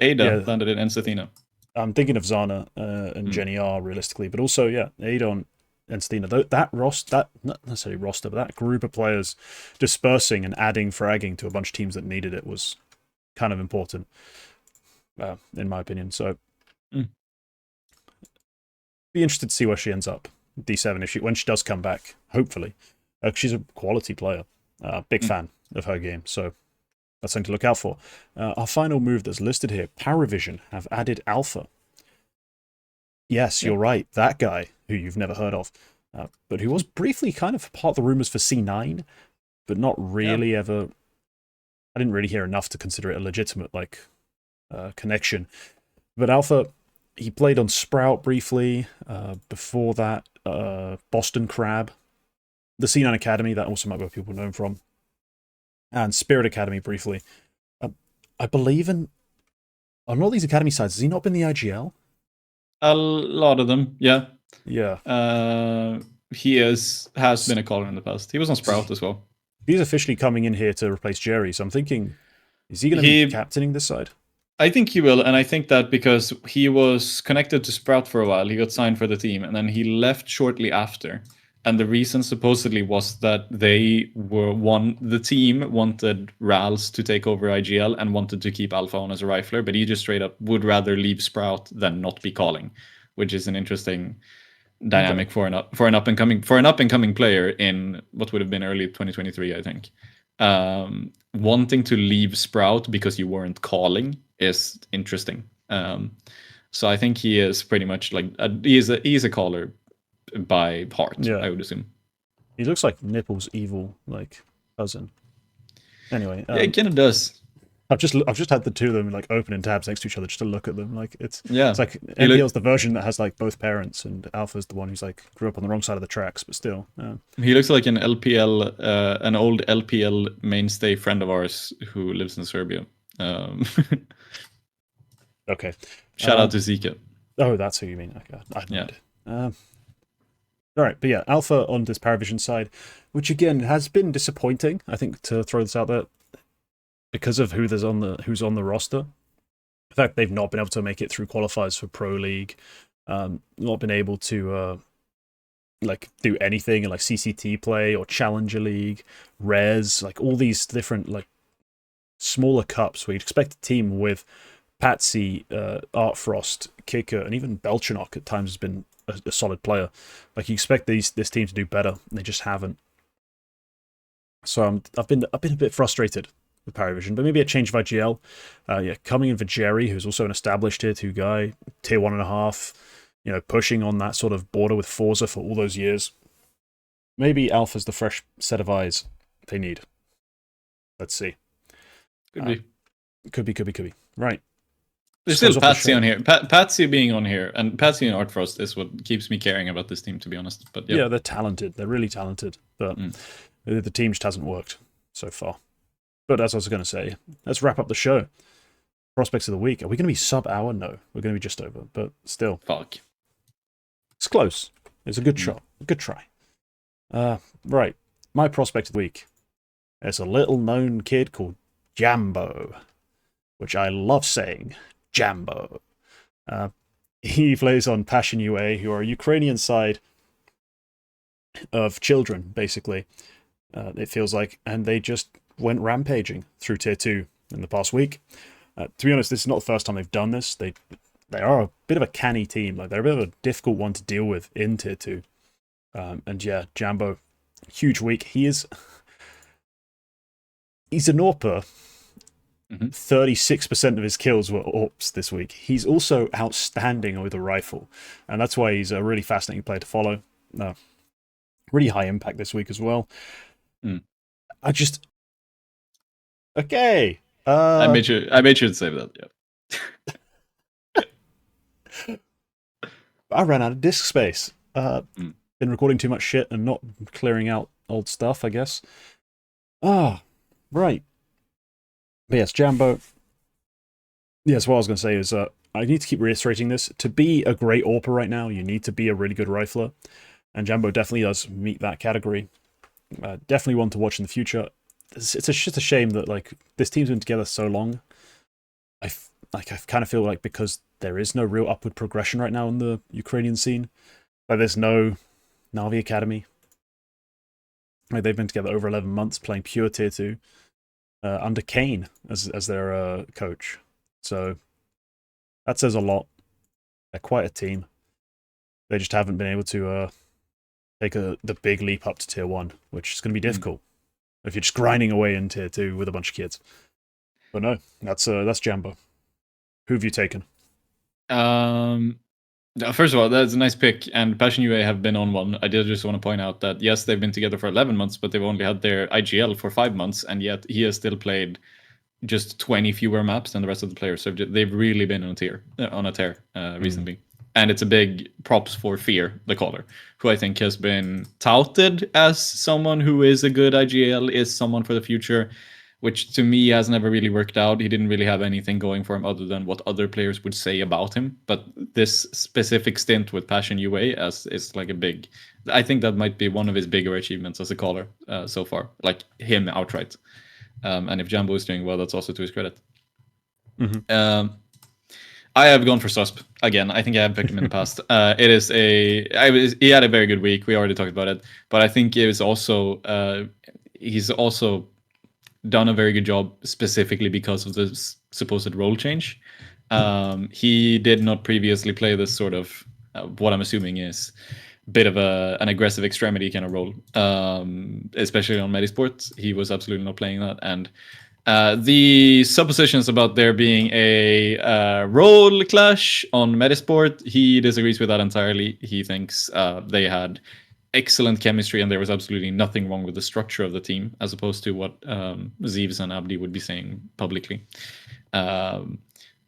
Ada landed in Ensathina. I'm thinking of Zana and Jenny R realistically, but also Ada and Ensathina. That roster, not necessarily roster, but that group of players dispersing and adding fragging to a bunch of teams that needed it was kind of important, in my opinion. So, be interested to see where she ends up. D7 when she does come back, hopefully. She's a quality player. Big fan of her game, so that's something to look out for. Our final move that's listed here, Paravision have added Alpha. Yes, you're right. That guy who you've never heard of, but who was briefly kind of part of the rumors for C9, but not really ever. I didn't really hear enough to consider it a legitimate connection. But Alpha, he played on Sprout briefly. Before that, Boston Crab, the C9 Academy, that also might be where people know him from, and Spirit Academy briefly. I believe on all these academy sides, has he not been the IGL? A lot of them, yeah. Yeah. He has been a caller in the past. He was on Sprout as well. He's officially coming in here to replace Jerry, so I'm thinking, is he going to be captaining this side? I think he will, and I think that because he was connected to Sprout for a while, he got signed for the team, and then he left shortly after. And the reason supposedly was that the team wanted Rals to take over IGL and wanted to keep Alpha on as a rifler, but he just straight up would rather leave Sprout than not be calling, which is an interesting dynamic for an up and coming player in what would have been early 2023, I think. Wanting to leave Sprout because you weren't calling is interesting. So I think he is pretty much like he's a caller by heart, I would assume. He looks like Nipple's evil cousin. Anyway, it kind of does. I've just had the two of them open in tabs next to each other just to look at them. It's like NPL's the version that has both parents, and Alpha's the one who's grew up on the wrong side of the tracks, but still. He looks like an LPL, an old LPL mainstay friend of ours who lives in Serbia. Okay. Shout out to Zika. Oh, that's who you mean. Okay. All right, but yeah, Alpha on this Paravision side, which again has been disappointing, I think, to throw this out there, because of who's on the roster. In fact, they've not been able to make it through qualifiers for Pro League, not been able to do anything in CCT play or Challenger League, Res, all these different smaller cups where you'd expect a team with Patsy, Art Frost, Kicker, and even Belchanok at times has been a solid player. You expect this team to do better, and they just haven't. So I've been a bit frustrated with Paravision, but maybe a change of IGL. Coming in for Jerry, who's also an established tier 2 guy, tier 1.5, pushing on that sort of border with Forza for all those years. Maybe Alpha's the fresh set of eyes they need. Let's see. Could be. Right. There's still Patsy on here. Patsy being on here, and Patsy and Art Frost is what keeps me caring about this team, to be honest. But yeah, they're talented. They're really talented, but the team just hasn't worked so far. But as I was going to say, let's wrap up the show. Prospects of the week. Are we going to be sub-hour? No, we're going to be just over, but still. Fuck. It's close. It's a good shot. A good try. Right. My prospect of the week. There's a little-known kid called Jambo, which I love saying. Jambo. He plays on Passion UA, who are a Ukrainian side of children, basically. It feels like, and they just went rampaging through tier 2 in the past week. To be honest, this is not the first time they've done this. They are a bit of a canny team. Like, they're a bit of a difficult one to deal with in tier 2. And yeah, Jambo, huge week. He's a Norper. 36% of his kills were AWPs this week. He's also outstanding with a rifle, and that's why he's a really fascinating player to follow. Really high impact this week as well. Okay. I made sure to save that. Yeah. I ran out of disk space. Been recording too much shit and not clearing out old stuff, I guess. Right. But yes, Jambo. Yes, what I was going to say is I need to keep reiterating this. To be a great AWPer right now, you need to be a really good rifler. And Jambo definitely does meet that category. Definitely one to watch in the future. It's just a shame that like this team's been together so long. I kind of feel like because there is no real upward progression right now in the Ukrainian scene. Like, there's no Na'Vi Academy. Like, they've been together over 11 months playing pure tier 2 under Kane as their coach. So that says a lot. They're quite a team. They just haven't been able to take the big leap up to tier 1, which is going to be difficult if you're just grinding away in tier 2 with a bunch of kids. But no, that's Jambo. Who have you taken? First of all, that's a nice pick, and Passion UA have been on one. I did just want to point out that, yes, they've been together for 11 months, but they've only had their IGL for 5 months, and yet he has still played just 20 fewer maps than the rest of the players. So they've really been on a tear recently. And it's a big props for Fear, the caller, who I think has been touted as someone who is a good IGL, is someone for the future, which to me has never really worked out. He didn't really have anything going for him other than what other players would say about him. But this specific stint with Passion UA is like a big... I think that might be one of his bigger achievements as a caller so far. Like, him outright. And if Jambo is doing well, that's also to his credit. I have gone for Susp again. I think I have picked him in the past. He had a very good week. We already talked about it, but I think it was also he's also done a very good job specifically because of the supposed role change. He did not previously play this sort of what I'm assuming is a bit of an aggressive extremity kind of role, especially on Medisport. He was absolutely not playing that, and the suppositions about there being a role clash on Medisport, he disagrees with that entirely. He thinks they had excellent chemistry and there was absolutely nothing wrong with the structure of the team, as opposed to what Zeeves and Abdi would be saying publicly.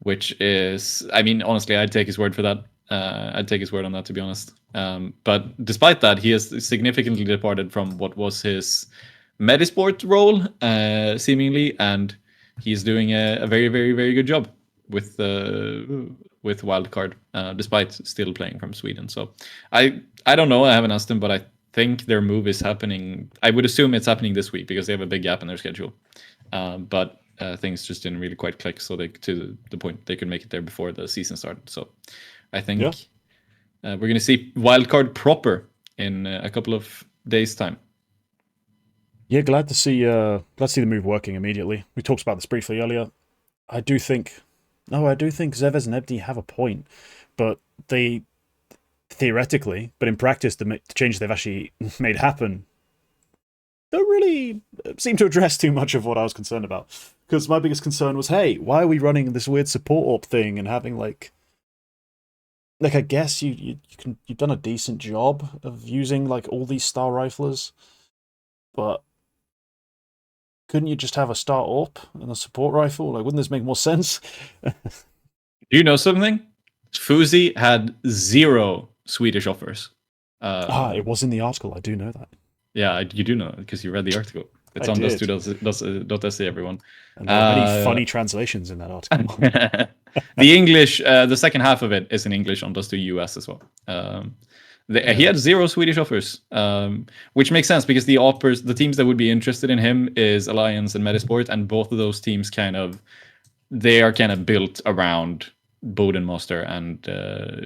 Which is, I mean, honestly, I'd take his word for that. I'd take his word on that, to be honest. But despite that, he has significantly departed from what was his Medisport role, seemingly, and he's doing a very, very, very good job with Wildcard, despite still playing from Sweden. So I don't know. I haven't asked him, but I think their move is happening. I would assume it's happening this week because they have a big gap in their schedule. But things just didn't really quite click, so to the point they could make it there before the season started. So I think we're going to see Wildcard proper in a couple of days' time. Yeah, glad to see the move working immediately. We talked about this briefly earlier. I do think Zevez and Ebdi have a point, but they theoretically, but in practice, the changes they've actually made happen don't really seem to address too much of what I was concerned about. Because my biggest concern was, hey, why are we running this weird support AWP thing and having like I guess you've done a decent job of using like all these star riflers, but couldn't you just have a star AWP and a support rifle? Like, wouldn't this make more sense? Do you know something? Fuzi had 0 Swedish offers. It was in the article. I do know that. Yeah, you do know because you read the article. It's on dust2.se, everyone. And there are many funny translations in that article. The English, the second half of it is in English on Dust2 US as well. He had 0 Swedish offers, which makes sense because the teams that would be interested in him is Alliance and Medisport, and both of those teams they are kind of built around Bodenmaster and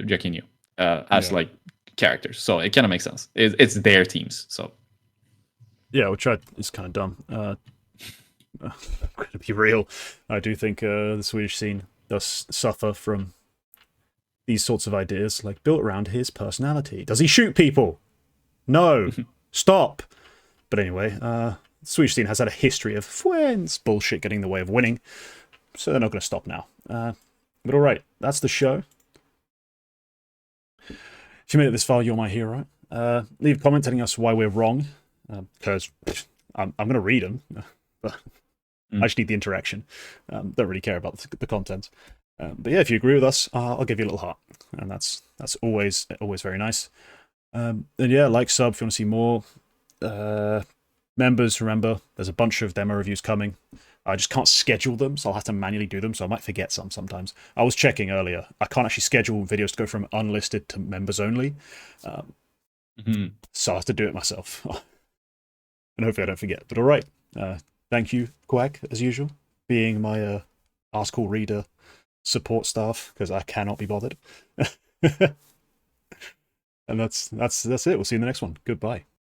Jacquinho as like characters. So it kind of makes sense. It's their teams. So yeah, which is kind of dumb. I'm going to be real. I do think the Swedish scene does suffer from these sorts of ideas, like built around his personality. Does he shoot people? No. Stop. But anyway, the Swedish scene has had a history of friends bullshit getting in the way of winning, so they're not going to stop now. But alright, that's the show. If you made it this far, you're my hero. Leave a comment telling us why we're wrong, because I'm going to read them. But I just need the interaction. Don't really care about the content. But yeah, if you agree with us, I'll give you a little heart, and that's always very nice. And yeah, like, sub if you want to see more. Members, remember, there's a bunch of demo reviews coming. I just can't schedule them, so I'll have to manually do them, so I might forget some sometimes. I was checking earlier. I can't actually schedule videos to go from unlisted to members only. So I have to do it myself. And hopefully I don't forget. But alright. Thank you, Quacke, as usual, being my Article Reader support staff, because I cannot be bothered. And that's it. We'll see you in the next one. Goodbye.